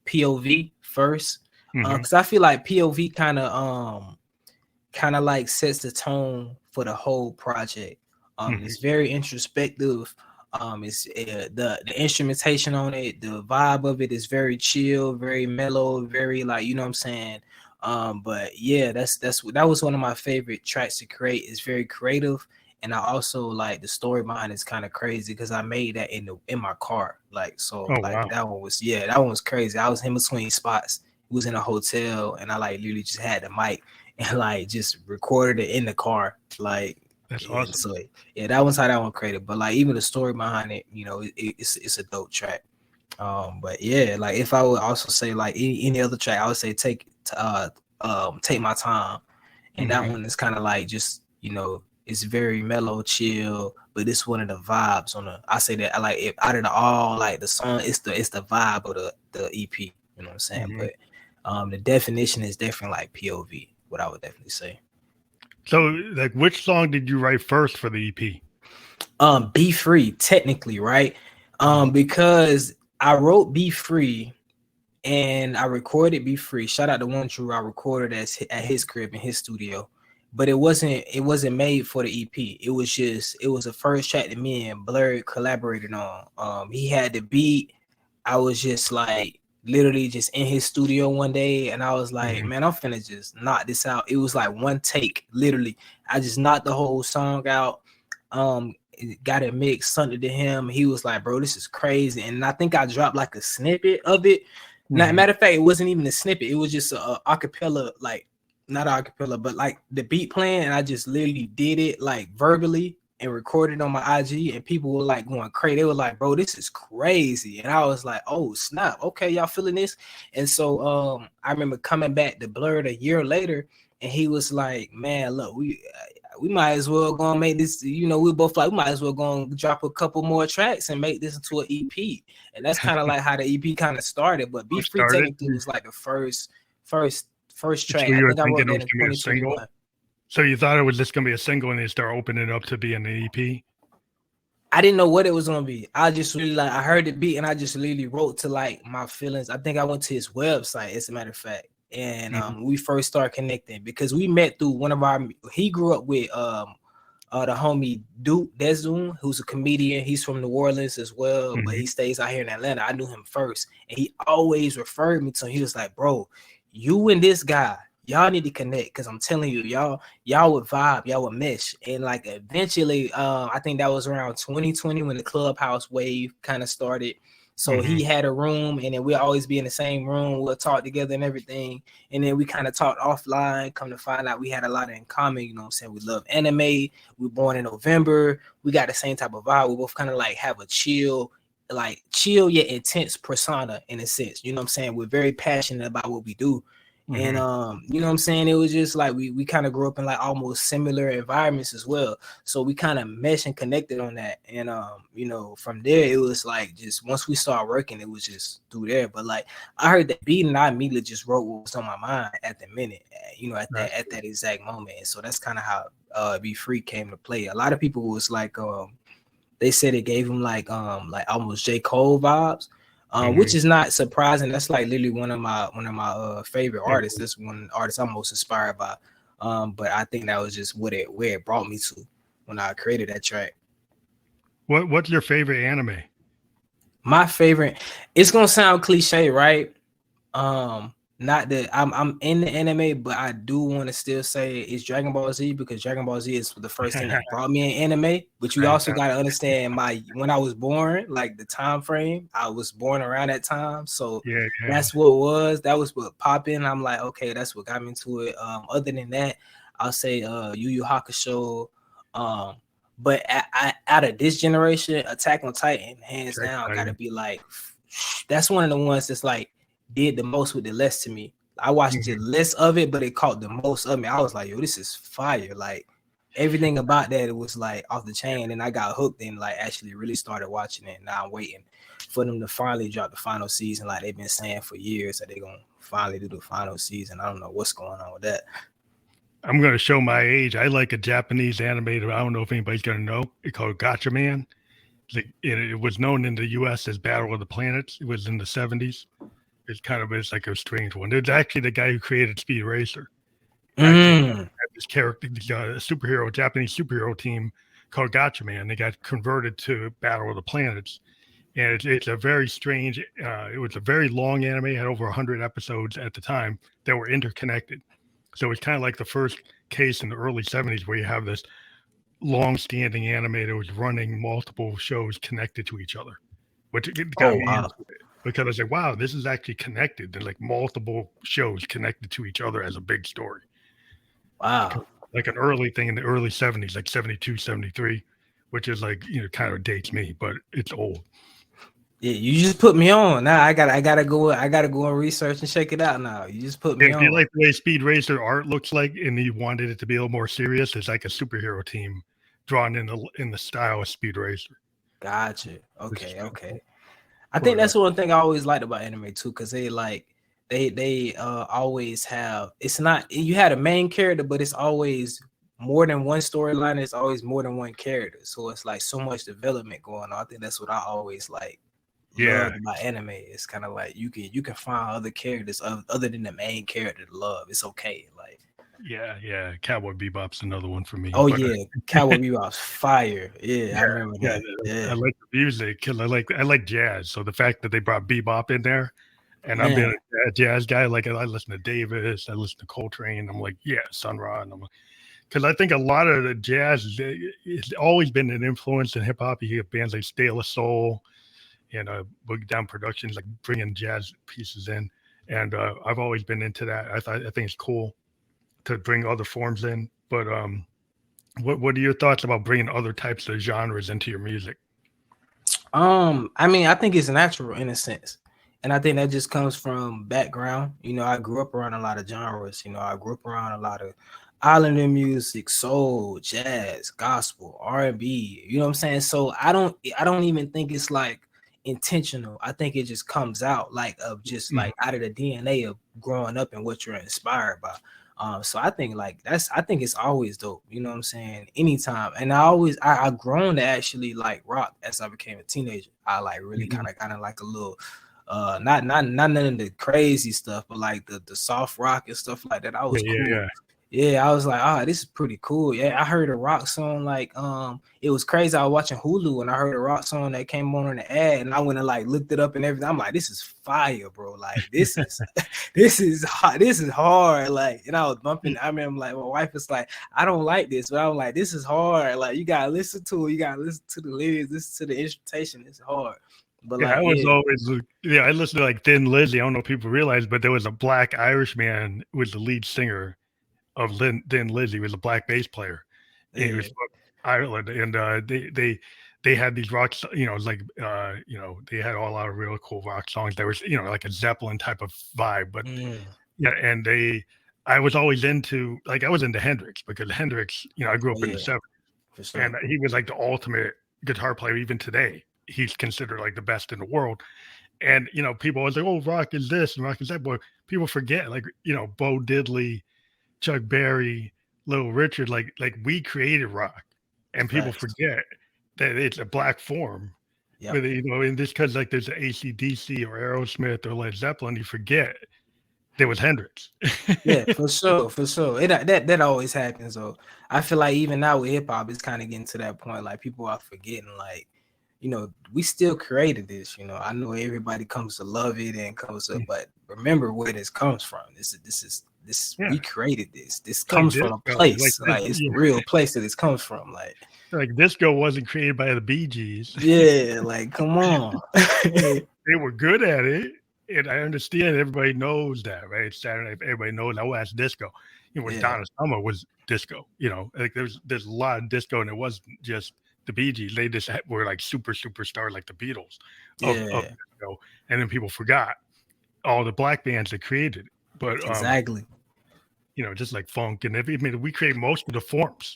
POV first. Hmm. Because I feel like POV kind of like sets the tone for the whole project. Hmm. It's very introspective. It's the instrumentation on it, the vibe of it is very chill, very mellow, very like you know what I'm saying. But yeah, that was one of my favorite tracks to create. It's very creative, and I also like the story behind it's kind of crazy because I made that in my car. Like so, Oh like wow, that one was crazy. I was in between spots. It was in a hotel, and I like literally just had the mic and like just recorded it in the car. Like, that's and awesome. so yeah, that was how that one created. But like even the story behind it, you know, it's a dope track. But yeah, like if I would also say like any other track, I would say take my time, and that Hmm. one is kind of like just you know it's very mellow, chill. But it's one of the vibes on the. I say that I like it out of the all like the song. It's the vibe of the EP. You know what I'm saying? Hmm. But the definition is definitely like POV. What I would definitely say. So like, which song did you write first for the EP? Be Free, technically, right? Hmm. Because I wrote Be Free and I recorded Be Free. Shout out to One True. I recorded at his crib in his studio. But it wasn't made for the EP. It was the first track that me and Blur collaborated on. He had the beat. I was just like literally just in his studio one day and I was like, Hmm. man, I'm finna just knock this out. It was like one take, literally. I just knocked the whole song out. Got it mixed, sent it to him. He was like, bro, this is crazy. And I think I dropped like a snippet of it. Hmm. Matter of fact, it wasn't even a snippet. It was just a acapella, like not acapella, but like the beat playing, and I just literally did it like verbally, and recorded on my IG, and people were like going crazy. They were like, bro, this is crazy. And I was like, oh snap, okay, y'all feeling this? And so I remember coming back to Blurred a year later, and he was like, man, look, we might as well go and make this, we both like, we might as well go and drop a couple more tracks and make this into an EP. And that's kind of like how the EP kind of started. But Be Free technically was like the first track. So you were I think I wrote thinking that it in was going to be a 2021. single? So you thought it was just going to be a single and they start opening it up to be an EP? I didn't know what it was going to be. I just really I heard the beat and I just literally wrote to like my feelings. I think I went to his website, as a matter of fact. And we first started connecting because we met through he grew up with the homie Duke Deszoon, who's a comedian. He's from New Orleans as well, but he stays out here in Atlanta. I knew him first, and he always referred me to him. He was like, bro, you and this guy, y'all need to connect, because I'm telling you, y'all would vibe, y'all would mesh. And like eventually, I think that was around 2020 when the Clubhouse wave kind of started. So he had a room, and then we'll always be in the same room. We'll talk together and everything. And then we kind of talked offline, come to find out we had a lot in common. You know what I'm saying? We love anime. We were born in November. We got the same type of vibe. We both kind of like have a chill yet intense persona in a sense. You know what I'm saying? We're very passionate about what we do. And you know what I'm saying? It was just like we kind of grew up in like almost similar environments as well. So we kind of meshed and connected on that. And from there it was like just once we started working, it was just through there. But like I heard that beat and I immediately just wrote what was on my mind at the minute, at that exact moment. And so that's kind of how Be Free came to play. A lot of people was like they said it gave them like almost J.Cole vibes. Which is not surprising. That's like literally one of my favorite artists. That's one artist I'm most inspired by. But I think that was just where it brought me to when I created that track. What's your favorite anime? My favorite, it's gonna sound cliche, right? Not that I'm in the anime, but I do want to still say it's Dragon Ball Z, because Dragon Ball Z is the first thing that brought me in anime. But you also got to understand when I was born, like the time frame. I was born around that time, so that's what that was what popped in. I'm like, okay, that's what got me into it. Other than that, I'll say Yu Yu Hakusho. But out of this generation, Attack on Titan, hands down, gotta be like, that's one of the ones that's like did the most with the less to me. I watched the less of it, but it caught the most of me. I was like, yo, this is fire. Like everything about that, it was like off the chain. And I got hooked and like actually really started watching it. Now I'm waiting for them to finally drop the final season, like they've been saying for years that they're gonna finally do the final season. I don't know what's going on with that. I'm gonna show my age. I like a Japanese animated. I don't know if anybody's gonna know. It's called Gotcha Man. It was known in the U.S. as Battle of the Planets. It was in the 70s. It's like a strange one. It's actually the guy who created Speed Racer. Actually, this character, a Japanese superhero team called Gotcha Man. They got converted to Battle of the Planets, and it's a very strange. It was a very long anime. It had over 100 episodes at the time that were interconnected. So it's kind of like the first case in the early 70s where you have this long-standing anime that was running multiple shows connected to each other, which got me into it. Because I was like, wow, this is actually connected. There's like multiple shows connected to each other as a big story. Wow. Like an early thing in the early 70s, like 72, 73, which is like, kind of dates me, but it's old. Yeah, you just put me on. Now I gotta go and research and check it out now. You just put me on. If you like the way Speed Racer art looks like and you wanted it to be a little more serious, it's like a superhero team drawn in the style of Speed Racer. Gotcha. Okay. I think that's one thing I always liked about anime too, because they always have, it's not, you had a main character, but it's always more than one storyline. It's always more than one character, so it's like so much development going on. I think that's what I always like loved about anime. It's kind of like you can find other characters other than the main character to love. It's okay. Like Cowboy Bebop's another one for me. Cowboy Bebop's fire. I remember that. I like the music because I like jazz. So the fact that they brought bebop in there, and I've been a jazz guy. Like I listen to Davis, I listen to Coltrane. I'm like, Sun Ra, and because I think a lot of the jazz it's always been an influence in hip hop. You get bands like De La Soul and Boogie Down Productions, like bringing jazz pieces in, and I've always been into that. I think it's cool to bring other forms in, but What are your thoughts about bringing other types of genres into your music? I mean, I think it's natural in a sense. And I think that just comes from background. You know, I grew up around a lot of genres. You know, I grew up around a lot of islander music, soul, jazz, gospel, R&B. You know what I'm saying? So I don't even think it's like intentional. I think it just comes out like of just Mhm. like out of the DNA of growing up and what you're inspired by. So I think like I think it's always dope, you know what I'm saying? Anytime. And I've grown to actually like rock as I became a teenager. I like really Mhm. kind of like a little not none of the crazy stuff, but like the soft rock and stuff like that. I Yeah, was yeah, cool. yeah. Yeah, I was like, this is pretty cool. Yeah, I heard a rock song like it was crazy. I was watching Hulu and I heard a rock song that came on the ad, and I went and like looked it up and everything. I'm like, this is fire, bro. Like this is this is hard. This is hard. Like, and I was bumping. I remember like my wife was like, I don't like this, but I'm like, this is hard. Like you gotta listen to it. You gotta listen to the lyrics, listen to the instrumentation. It's hard. But Yeah, like, I was yeah, always yeah. I listened to like Thin Lizzy. I don't know if people realize, but there was a black Irish man who was the lead singer of Thin Lizzy. He was a black bass player. And he was yeah, from Ireland, and they had these rock, you know, like they had a lot of real cool rock songs. There was like a Zeppelin type of vibe, but mm, yeah, and I was always into I was into Hendrix because Hendrix, I grew up in the yeah, '70s, for sure. and he was like the ultimate guitar player. Even today, he's considered like the best in the world. And people always like, "Oh, rock is this and rock is that," but people forget, like Bo Diddley, Chuck Berry, Little Richard, like we created rock, and people Facts. forget that it's a black form. Yep. But and just because like there's a AC/DC or Aerosmith or Led Zeppelin, you forget there was Hendrix. Yeah, for sure, for sure. That always happens. So I feel like even now with hip hop, it's kind of getting to that point. Like people are forgetting, like, we still created this. I know everybody comes to love it and comes to, but remember where this comes from. This Yeah, we created this. This like comes from a disco, like place. this, Like it's the yeah, real place that this comes from. like disco wasn't created by the Bee Gees. Yeah, like come on. They were good at it, and I understand everybody knows that, right? It's Saturday Night, everybody knows, "Oh, that's disco." When Yeah, Donna Summer was disco, like there's a lot of disco, and it wasn't just the Bee Gees. They just were like superstar like the Beatles of yeah, disco, and then people forgot all the black bands that created it. But exactly. just like funk and we create most of the forms,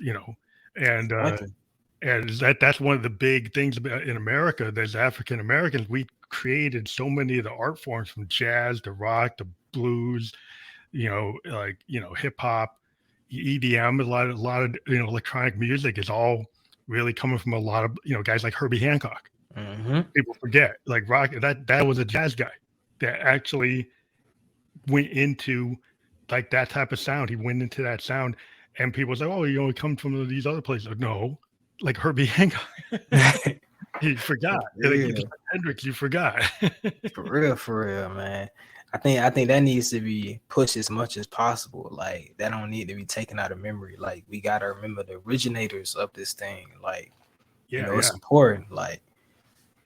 and Exactly. and that's one of the big things about in America. There's African Americans. We created so many of the art forms from jazz to rock to blues, hip hop, EDM. A lot of electronic music is all really coming from a lot of guys like Herbie Hancock. Mm-hmm. People forget like rock that was a jazz guy that actually went into like that type of sound. He went into that sound, and people say, "Oh, it comes from these other places." Like, no, like Herbie Hancock. You forgot. Like, just Yeah. like Hendrix, you forgot. For real, man. I think that needs to be pushed as much as possible. Like that don't need to be taken out of memory. Like we gotta remember the originators of this thing. Like, Yeah, it's yeah. important. Like,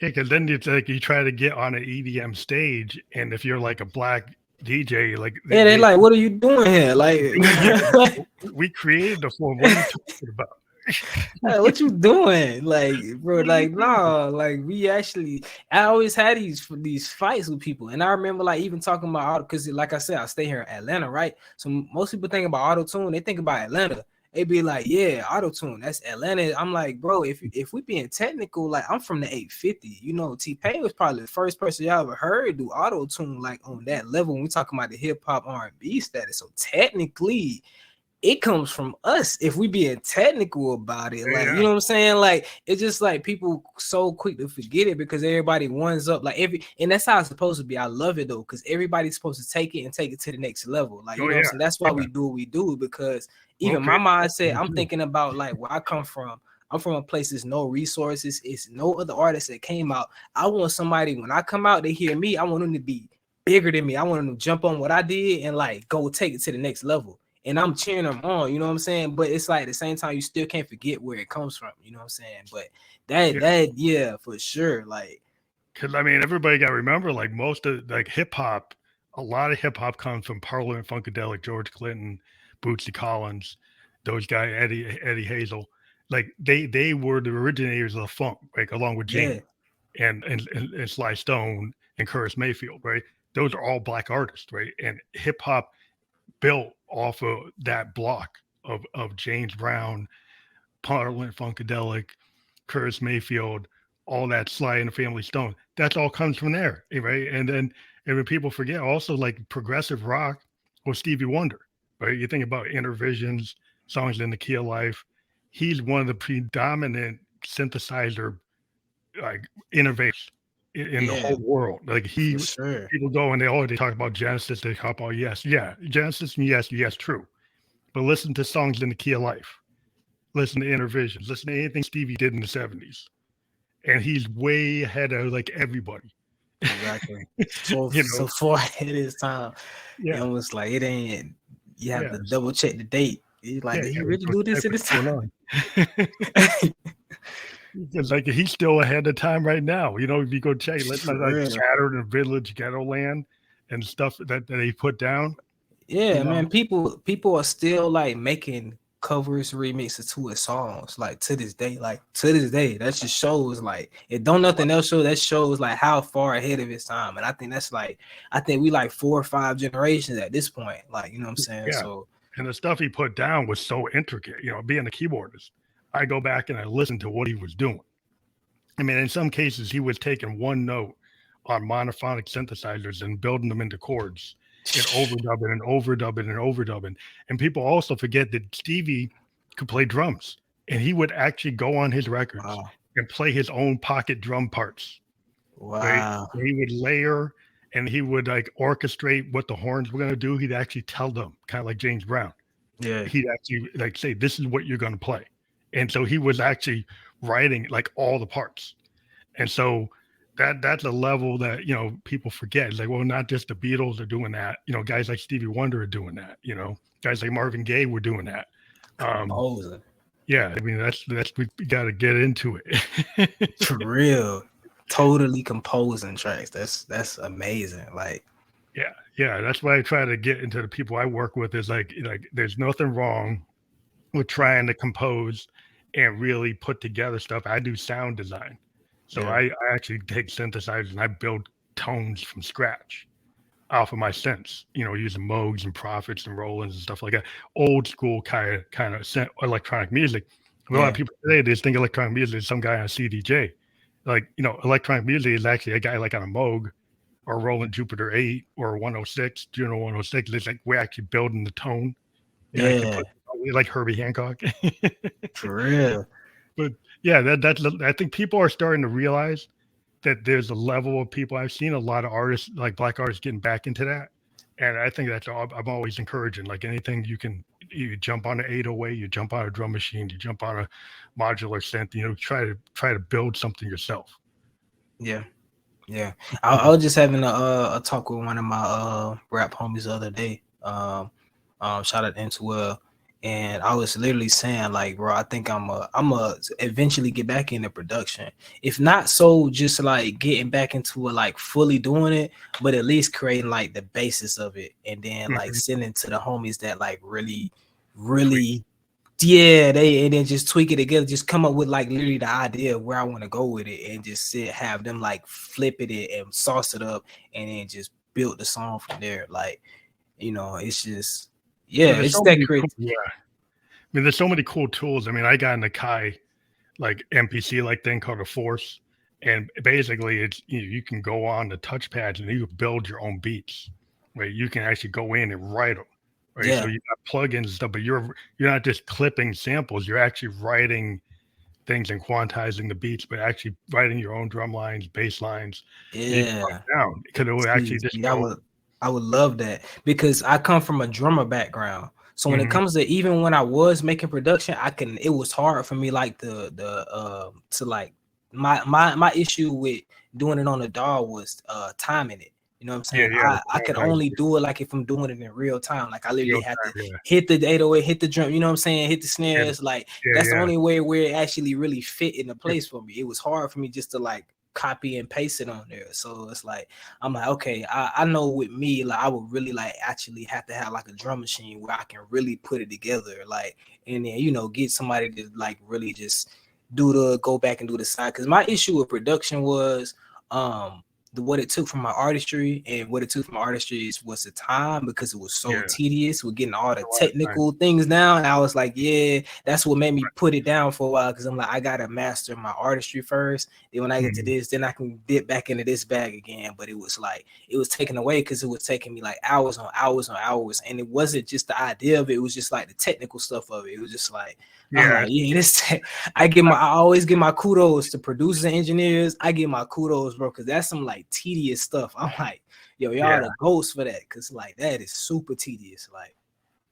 Yeah, because then it's like you try to get on an EDM stage, and if you're like a black DJ, like yeah, they like, what are you doing here? Like, yeah, we created the form. What are you talking about? like, what you doing? Like, bro, What are you like, doing? no, like we actually I always had these fights with people. And I remember like even talking about auto because like I said, I stay here in Atlanta, right? So most people think about auto tune, they think about Atlanta. They be like, yeah, auto tune, that's Atlanta. I'm like, bro, if we being technical, like I'm from the 850, T-Pain was probably the first person y'all ever heard do auto tune like on that level when we talking about the hip hop R&B status. So technically it comes from us if we being technical about it. Like, you Yeah, know what I'm saying? Like, it's just like people so quick to forget it because everybody ones up. Like and that's how it's supposed to be. I love it though, because everybody's supposed to take it and take it to the next level. Like, you oh know what I'm yeah, saying? That's why yeah. we do what we do, because Well, even my creative mindset, I'm too. thinking about like where I come from. I'm from a place there's no resources, it's no other artists that came out. I want somebody when I come out, they hear me, I want them to be bigger than me. I want them to jump on what I did and like go take it to the next level, and I'm cheering them on, you know what I'm saying? But it's like at the same time, you still can't forget where it comes from, you know what I'm saying? But Yeah, yeah, for sure. Like, because I mean, everybody got to remember, like most of like hip hop, a lot of hip hop comes from Parliament Funkadelic, George Clinton, Bootsy Collins, those guys, Eddie Hazel, like they were the originators of the funk, like along with Yeah. James and Sly Stone and Curtis Mayfield, right? Those are all black artists, right? And hip hop built off of that block of James Brown, Parliament Funkadelic, Curtis Mayfield, all that Sly and the Family Stone. That's all comes from there, right? And when people forget, also like progressive rock was Stevie Wonder, right? You think about Intervisions, Songs in the Key of Life. He's one of the predominant synthesizer like innovators in the Yeah, whole world. Like for he, sure. people go and they talk about Genesis. They talk about yes, yeah, Genesis, yes, true. But listen to Songs in the Key of Life. Listen to Intervisions. Listen to anything Stevie did in the '70s, and he's way ahead of like everybody. Exactly. So You so know, far ahead of his time. It yeah, almost like it ain't. You have yeah, to double check the date. It's like, yeah, did he yeah. really Go do check this at what's this going time? on. It's like he's still ahead of time right now. You know, if you go check, For like real. Shattered and Village, Ghetto Land, and stuff that he put down. You Yeah, know, man. People are still like making covers, remixes to his songs, like to this day. Like to this day, that just shows like it don't nothing else show. That shows like how far ahead of his time. And I think that's like I think we like 4 or 5 generations at this point. Like, you know what I'm saying? yeah. So And the stuff he put down was so intricate. You know, being a keyboardist, I go back and I listen to what he was doing. I mean, in some cases, he was taking one note on monophonic synthesizers and building them into chords and overdubbing and overdubbing and overdubbing. And people also forget that Stevie could play drums, and he would actually go on his records wow. and play his own pocket drum parts, right? Wow. He would layer and he would like orchestrate what the horns were going to do. He'd actually tell them, kind of like James Brown. Yeah. He'd actually like say, "This is what you're going to play," and so he was actually writing like all the parts. And so that's a level that, you know, people forget. It's like, well, not just the Beatles are doing that. You know, guys like Stevie Wonder are doing that. You know, guys like Marvin Gaye were doing that. Um, Composing. yeah, I mean, that's we got to get into it. For real. Totally composing tracks. That's amazing. Like, Yeah, yeah. That's why I try to get into the people I work with. Is like there's nothing wrong with trying to compose and really put together stuff. I do sound design. So yeah. I actually take synthesizers and I build tones from scratch off of my synths, you know, using Moogs and Prophets and Rolands and stuff like that. Old school kind of electronic music. A lot of Yeah. people today they just think electronic music is some guy on a CDJ. Like, you know, electronic music is actually a guy like on a Moog or Roland Jupiter 8 or 106, Juno 106. It's like we're actually building the tone. You actually Yeah. put like Herbie Hancock. For real. But yeah, that's I think people are starting to realize that there's a level of people. I've seen a lot of artists, like black artists, getting back into that, and I think that's all. I'm always encouraging. Like anything you jump on an 808, you jump on a drum machine, you jump on a modular synth. You know, try to build something yourself. Yeah. Yeah. I was just having a talk with one of my rap homies the other day. Shout out into and I was literally saying like, bro, I think I'm a eventually get back into production. If not so just like getting back into it, like fully doing it, but at least creating like the basis of it and then like Mhm. sending to the homies that like Tweak. really yeah, they and then just tweak it together, just come up with like literally the idea of where I want to go with it and just have them like flip it and sauce it up and then just build the song from there. Like, you know, it's just But yeah, there's it's so that many creative. cool, yeah. I mean, there's so many cool tools. I mean, I got in the Kai like MPC like thing called a Force, and basically it's you can go on the touchpads and you build your own beats. Right, you can actually go in and write them. Right, so Yeah, you got plugins and stuff, but you're not just clipping samples. You're actually writing things and quantizing the beats, but actually writing your own drum lines, bass lines, and you can put yeah. them down because it will actually just See, go. I would love that because I come from a drummer background. So when it Mhm. comes to even when I was making production, it was hard for me like to like my issue with doing it on the DAW was timing it. You know what I'm Yeah, saying? yeah, the I can quantizing, only do it like if I'm doing it in real time. Like I literally real have to time, yeah, hit the 808, hit the drum, you know what I'm saying? Hit the and snares. Like yeah, that's the yeah, only way where it actually really fit into yeah. place for me. It was hard for me just to like copy and paste it on there. So it's like I'm like, okay, I know with me, like I would really like actually have to have like a drum machine where I can really put it together, like and then, you know, get somebody to like really just go back and do the side. Because my issue with production was what it took from my artistry, and what it took from my artistry was the time, because it was so tedious with getting all the technical things down. And I was like, yeah, that's what made me put it down for a while, because I'm like, I gotta master my artistry first. Then when I get to this, then I can dip back into this bag again. But it was like, it was taken away because it was taking me like hours on hours on hours, and it wasn't just the idea of it, it was just like the technical stuff of it. It was just like, I'm like, yeah, this. I always give my kudos to producers and engineers. I give my kudos, bro, because that's some like tedious stuff. I'm like, yo, y'all the ghosts for that, because like that is super tedious. Like,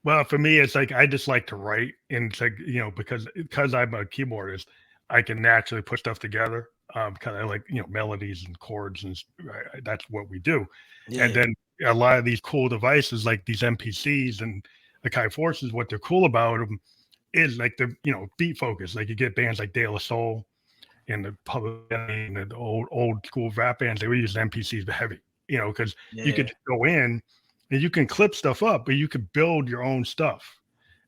well, for me, it's like I just like to write, and it's like, you know, because I'm a keyboardist, I can naturally put stuff together. Because I like, you know, melodies and chords, and that's what we do. And then a lot of these cool devices, like these MPCs and Akai Forces, what they're cool about them is like the, you know, beat focus. Like you get bands like De La Soul and the Public Enemy and the old school rap bands, they were using MPCs heavy, you know, because you could go in and you can clip stuff up, but you could build your own stuff.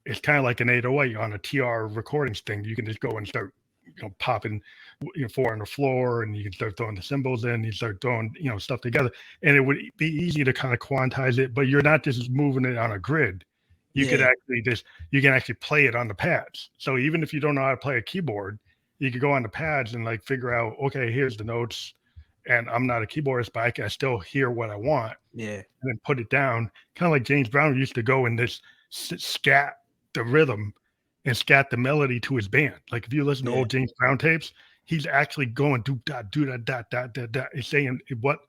It's kind of like an 808 on a TR recordings thing. You can just go and start, you know, popping, you know, 4 on the floor, and you can start throwing the cymbals in, you start throwing, you know, stuff together, and it would be easy to kind of quantize it, but you're not just moving it on a grid. You could actually you can actually play it on the pads. So even if you don't know how to play a keyboard, you could go on the pads and like figure out, okay, here's the notes, and I'm not a keyboardist, but I can still hear what I want. And then put it down, kind of like James Brown used to go and this scat the rhythm and scat the melody to his band. Like if you listen to old James Brown tapes, he's actually going do that dot. He's saying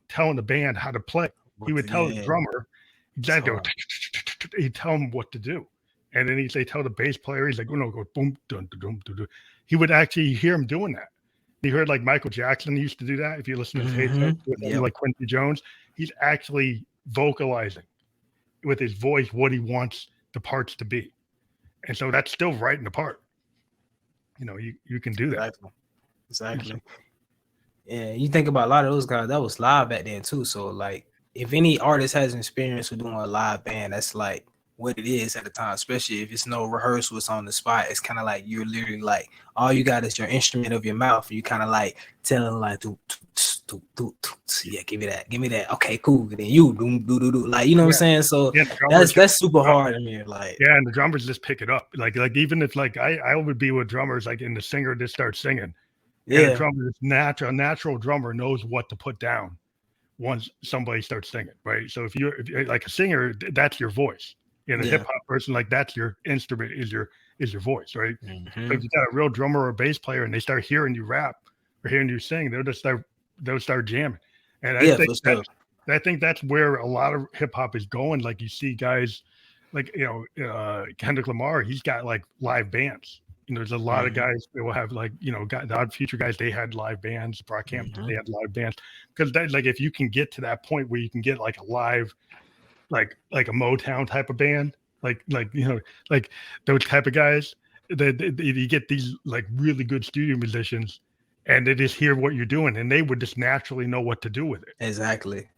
telling the band how to play. He would tell the drummer exactly. He'd tell him what to do, and then he'd say tell the bass player. He's like, no, go boom, dun, dun, dun, dun, dun. He would actually hear him doing that. You heard like Michael Jackson used to do that. If you listen to his tapes with like Quincy Jones, he's actually vocalizing with his voice what he wants the parts to be. And so that's still writing the part. You know, you can do that. Exactly. Yeah, you think about a lot of those guys, that was live back then too. So like, if any artist has an experience with doing a live band, that's like what it is at the time, especially if it's no rehearsal, it's on the spot. It's kind of like you're literally like, all you got is your instrument of your mouth. You kind of like telling like, yeah, give me that. Okay, cool. And then you do, like, you know what I'm saying? So that's super hard. I mean, like, and the drummers just pick it up. Like even if like I would be with drummers, like, and the singer just starts singing. And the drummer, a natural drummer knows what to put down once somebody starts singing, right? So if you're like a singer, that's your voice. And a hip hop person, like that's your instrument, is your voice, right? So if you got a real drummer or a bass player and they start hearing you rap or hearing you sing, they'll start jamming. And I think that's where a lot of hip hop is going. Like you see guys like, you know, Kendrick Lamar, he's got like live bands. You know, there's a lot of guys that will have like, you know, the Odd Future guys, they had live bands. Brockhampton, they had live bands. Because like if you can get to that point where you can get like a live, like a Motown type of band, like you know, like those type of guys, that you get these like really good studio musicians, and they just hear what you're doing, and they would just naturally know what to do with it. Exactly.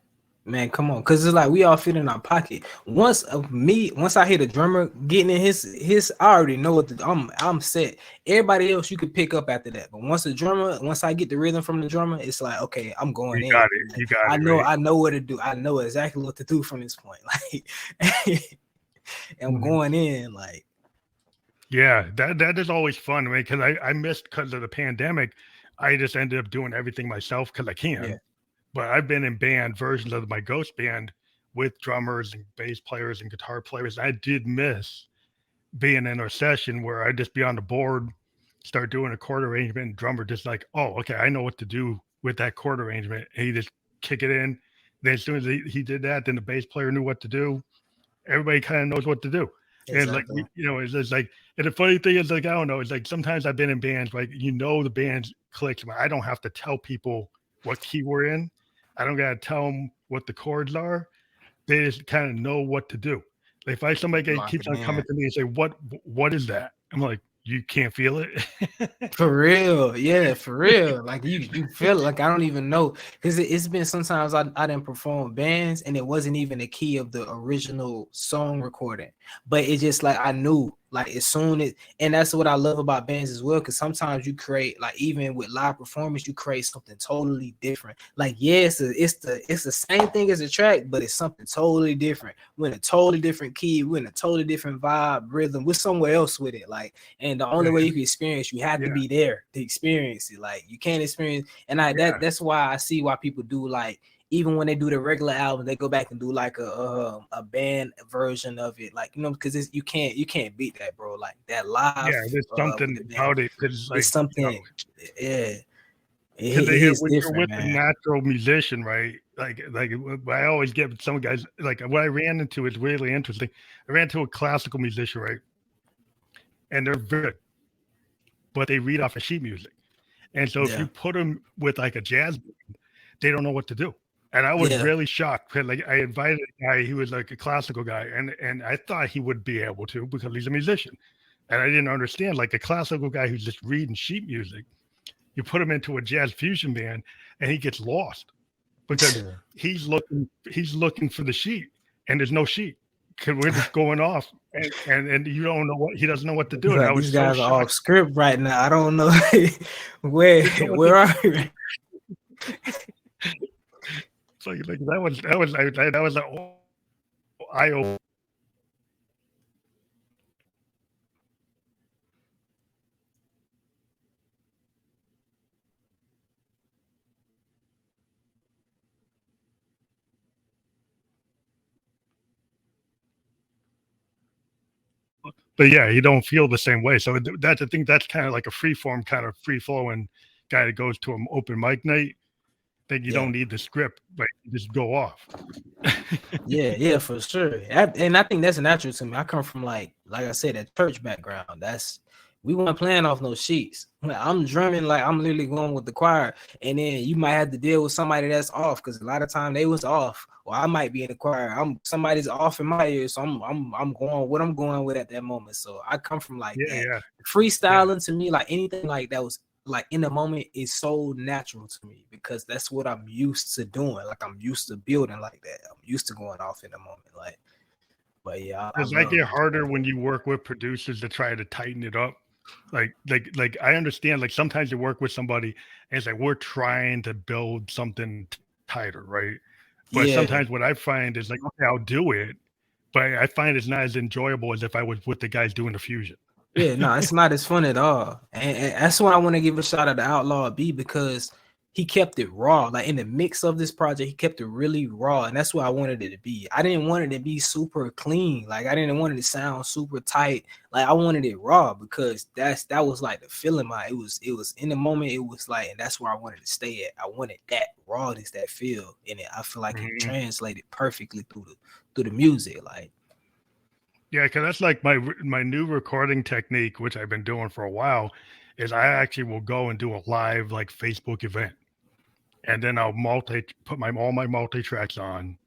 Man, come on, because it's like we all fit in our pocket. Once I hear the drummer getting in his, I already know what I'm set. Everybody else you could pick up after that, but once I get the rhythm from the drummer, it's like, okay, I'm going in. You got it. I know what to do. I know exactly what to do from this point. Like, and I'm going in. Like, yeah, that is always fun. I mean, because I missed because of the pandemic. I just ended up doing everything myself because I can. Yeah. But I've been in band versions of my Ghost band with drummers and bass players and guitar players. I did miss being in a session where I'd just be on the board, start doing a chord arrangement, and drummer just like, oh, okay, I know what to do with that chord arrangement. And he just kick it in. Then as soon as he did that, then the bass player knew what to do. Everybody kind of knows what to do. Exactly. And like, you know, it's just like, and the funny thing is like, I don't know, it's like sometimes I've been in bands, like, you know, the band clicks. I don't have to tell people what key we're in. I don't gotta tell them what the chords are. They just kind of know what to do. Like if somebody keeps on coming to me and say, "What is that?" I'm like, "You can't feel it." For real, yeah, for real. Like you feel it. Like I don't even know, because it's been sometimes I didn't perform bands and it wasn't even the key of the original song recording, but it just like I knew Like as soon as, and that's what I love about bands as well, because sometimes you create, like even with live performance, you create something totally different. Like yes, it's the same thing as a track, but it's something totally different. We're in a totally different key, we're in a totally different vibe, rhythm. We're somewhere else with it. Like, and the only way you can experience, you have to be there to experience it. Like you can't experience, and that's why I see why people do, like, even when they do the regular album, they go back and do like a band version of it, like, you know, because you can't beat that, bro. Like that live. Yeah, there's something about it because, like, it's something. you know, Yeah, because when you're different, with man. a natural musician, right? Like I always get some guys, like what I ran into is really interesting. I ran into a classical musician, right? And they're good, but they read off of sheet music. And so if you put them with like a jazz band, they don't know what to do. And I was really shocked. Like I invited a guy, he was like a classical guy, and I thought he would be able to because he's a musician. And I didn't understand, like a classical guy who's just reading sheet music, you put him into a jazz fusion band and he gets lost because he's looking for the sheet and there's no sheet. Cause we're just going off and you don't know what, he doesn't know what to do. And I was These guys so are off shocked. script right now. I don't know where are you? So like that was an eye opener. But yeah, you don't feel the same way. So that's, I think that's kind of like a free form, kind of free flowing guy that goes to an open mic night. Then you don't need the script, but you just go off. yeah, for sure. And I think that's natural to me. I come from like I said, a church background. We weren't playing off no sheets. I'm drumming, like I'm literally going with the choir, and then you might have to deal with somebody that's off, because a lot of time they was off, or I might be in the choir. Somebody's off in my ear, so I'm going what I'm going with at that moment. So I come from like that. Freestyling to me, like anything like that was like in the moment, is so natural to me because that's what I'm used to doing. Like I'm used to building like that. I'm used to going off in the moment. Like, but yeah, does that get harder when you work with producers to try to tighten it up? Like I understand, like sometimes you work with somebody and it's like we're trying to build something tighter, right? But sometimes what I find is like, okay, I'll do it, but I find it's not as enjoyable as if I was with the guys doing the fusion. Yeah, no, it's not as fun at all. And that's why I want to give a shout out to Outlaw B, because he kept it raw. Like in the mix of this project, he kept it really raw. And that's what I wanted it to be. I didn't want it to be super clean. Like I didn't want it to sound super tight. Like I wanted it raw because that was like the feeling. It was in the moment, it was like, and that's where I wanted to stay at. I wanted that rawness, that feel in it. I feel like it translated perfectly through the music. Like, yeah, because that's like my new recording technique, which I've been doing for a while, is I actually will go and do a live like Facebook event, and then I'll put all my multi tracks on,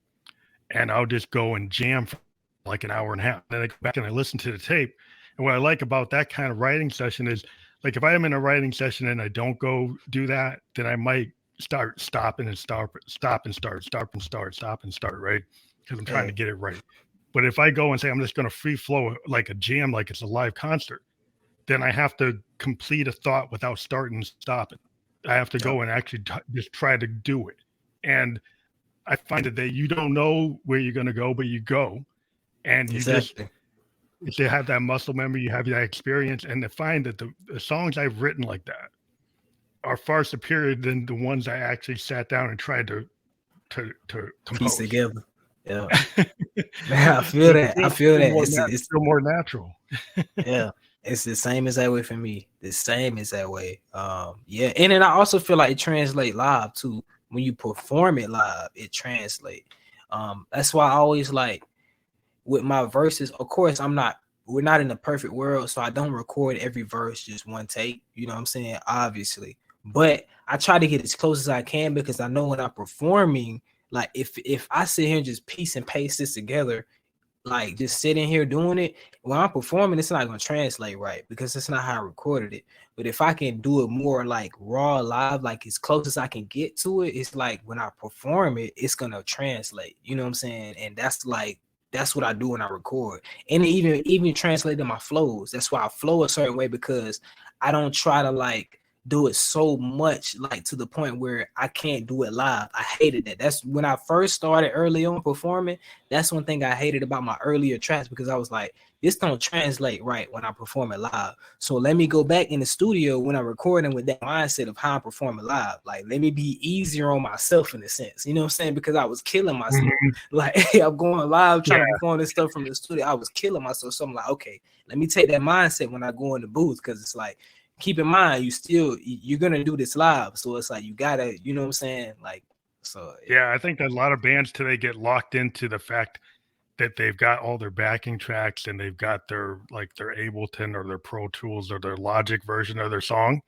and I'll just go and jam for like an hour and a half. Then I go back and I listen to the tape. And what I like about that kind of writing session is, like, if I am in a writing session and I don't go do that, then I might stop and start, right? Because I'm trying to get it right. But if I go and say I'm just going to free flow like a jam, like it's a live concert, then I have to complete a thought without starting and stopping. I have to go and actually just try to do it. And I find that you don't know where you're going to go, but you go, and you just, if you have that muscle memory, you have that experience, and to find that the songs I've written like that are far superior than the ones I actually sat down and tried to compose. Piece together. Yeah. I feel that. I feel that. It's still more natural. Yeah. It's the same as that way for me. The same as that way. Yeah. And then I also feel like it translates live too. When you perform it live, it translates. That's why I always like with my verses, of course, we're not in a perfect world, so I don't record every verse just one take. You know what I'm saying? Obviously. But I try to get as close as I can, because I know when I'm performing, like if I sit here and just piece and paste this together, like just sitting here doing it, when I'm performing, it's not going to translate right, because it's not how I recorded it. But if I can do it more like raw live, like as close as I can get to it, it's like when I perform it, it's going to translate. You know what I'm saying? And that's like that's what I do when I record. And it even translate to my flows. That's why I flow a certain way, because I don't try to like do it so much like to the point where I can't do it live. I hated that. That's when I first started early on performing. That's one thing I hated about my earlier tracks, because I was like, this don't translate right when I perform it live. So let me go back in the studio when I'm recording with that mindset of how I'm performing live. Like, let me be easier on myself in a sense. You know what I'm saying? Because I was killing myself. Like, hey, I'm going live trying to perform this stuff from the studio. I was killing myself. So I'm like, okay, let me take that mindset when I go in the booth, because it's like, keep in mind, you're gonna do this live. So it's like you gotta, you know what I'm saying? Like, so Yeah, I think that a lot of bands today get locked into the fact that they've got all their backing tracks and they've got their Ableton or their Pro Tools or their Logic version of their song,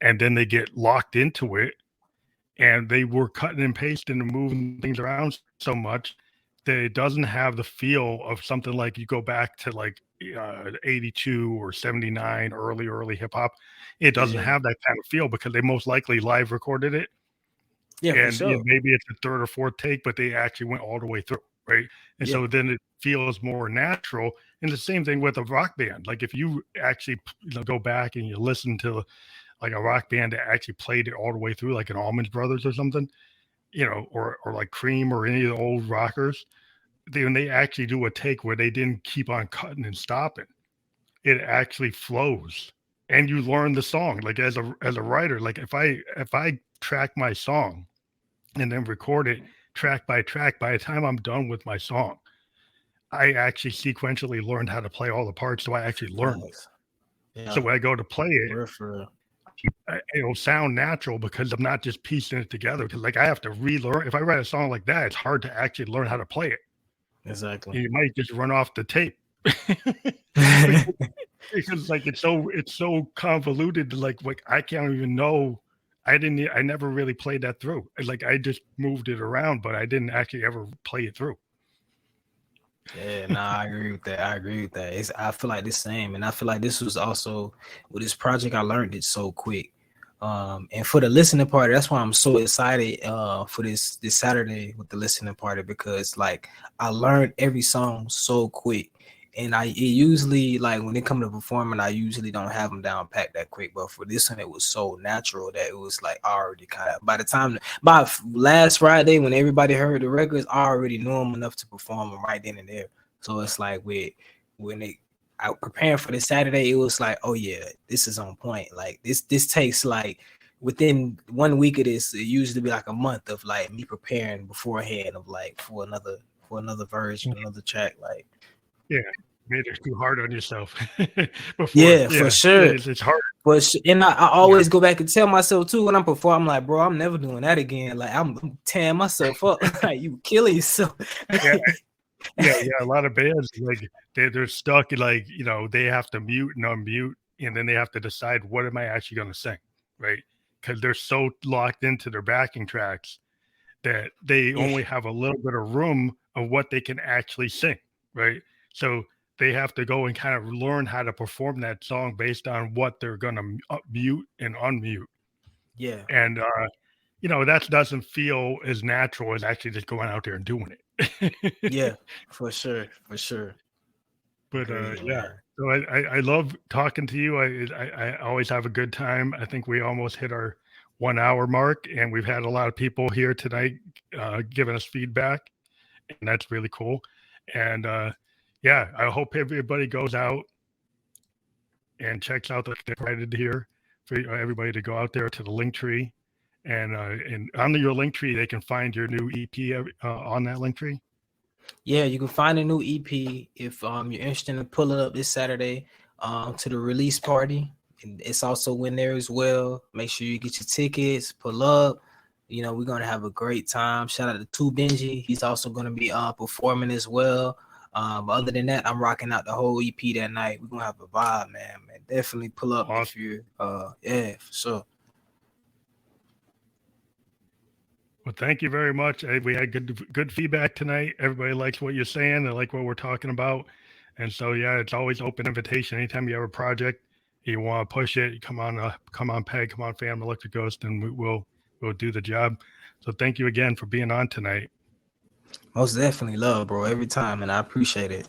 and then they get locked into it, and they were cutting and pasting and moving things around so much that it doesn't have the feel of something like you go back to like 82 or 79 early hip hop. It doesn't have that kind of feel because they most likely live recorded it. Yeah, And for sure. maybe it's a third or fourth take, but they actually went all the way through, right? And so then it feels more natural. And the same thing with a rock band. Like if you actually go back and you listen to like a rock band that actually played it all the way through, like an Allman Brothers or something, or like Cream or any of the old rockers, when they actually do a take where they didn't keep on cutting and stopping, it actually flows, and you learn the song. Like as a writer, like if I track my song and then record it track by track, by the time I'm done with my song, I actually sequentially learned how to play all the parts. So I actually learned. So when I go to play it, it'll sound natural because I'm not just piecing it together. Because like I have to relearn. If I write a song like that, it's hard to actually learn how to play it. Exactly. And you might just run off the tape. Because like it's so convoluted. Like I can't even know. I never really played that through. Like I just moved it around, but I didn't actually ever play it through. Yeah, nah, I agree with that. I feel like the same, and I feel like this was also with this project. I learned it so quick, and for the listening party, that's why I'm so excited for this Saturday with the listening party, because like I learned every song so quick, and it usually, like when it comes to performing, I usually don't have them down packed that quick, but for this one it was so natural that it was like already kind of by last Friday when everybody heard the records, I already knew them enough to perform them right then and there. So it's like I preparing for this Saturday, it was like, oh yeah, this is on point. Like this takes like within 1 week of this, it usually be like a month of like me preparing beforehand of like for another version, another track. Like yeah, made it too hard on yourself. For sure. It's hard. And I always go back and tell myself too when I'm performing, I'm like, bro, I'm never doing that again. Like I'm tearing myself up. Like you killing yourself. Yeah. A lot of bands like they're stuck in like they have to mute and unmute, and then they have to decide what am I actually going to sing, right? Because they're so locked into their backing tracks that they only have a little bit of room of what they can actually sing, right? So they have to go and kind of learn how to perform that song based on what they're going to mute and unmute. Yeah. And that doesn't feel as natural as actually just going out there and doing it. Yeah, for sure. But Agreed, yeah, man. so I love talking to you. I always have a good time. I think we almost hit our 1 hour mark, and we've had a lot of people here tonight giving us feedback, and that's really cool. And yeah, I hope everybody goes out and checks out the provided here for everybody to go out there to the link tree, and on your link tree they can find your new EP on that link tree. Yeah, you can find a new EP if you're interested in pull it up this Saturday to the release party. And it's also in there as well. Make sure you get your tickets, pull up. We're gonna have a great time. Shout out to Two Benji. He's also gonna be performing as well. But other than that, I'm rocking out the whole EP that night. We're gonna have a vibe, man. Definitely pull up if you yeah, for sure. Well, thank you very much. We had good feedback tonight. Everybody likes what you're saying. They like what we're talking about. And so, yeah, it's always open invitation. Anytime you have a project, you want to push it, come on, Peg, come on, Fam Electric Ghost, and we'll do the job. So thank you again for being on tonight. Most definitely love, bro, every time, and I appreciate it.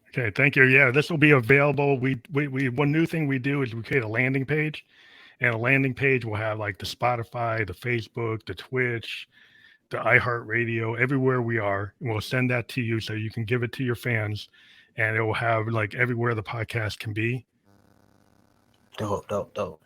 Okay, thank you. Yeah, this will be available. We one new thing we do is we create a landing page, and a landing page will have like the Spotify, the Facebook, the Twitch, the iHeartRadio, everywhere we are. And we'll send that to you so you can give it to your fans, and it will have like everywhere the podcast can be. Dope, dope, dope.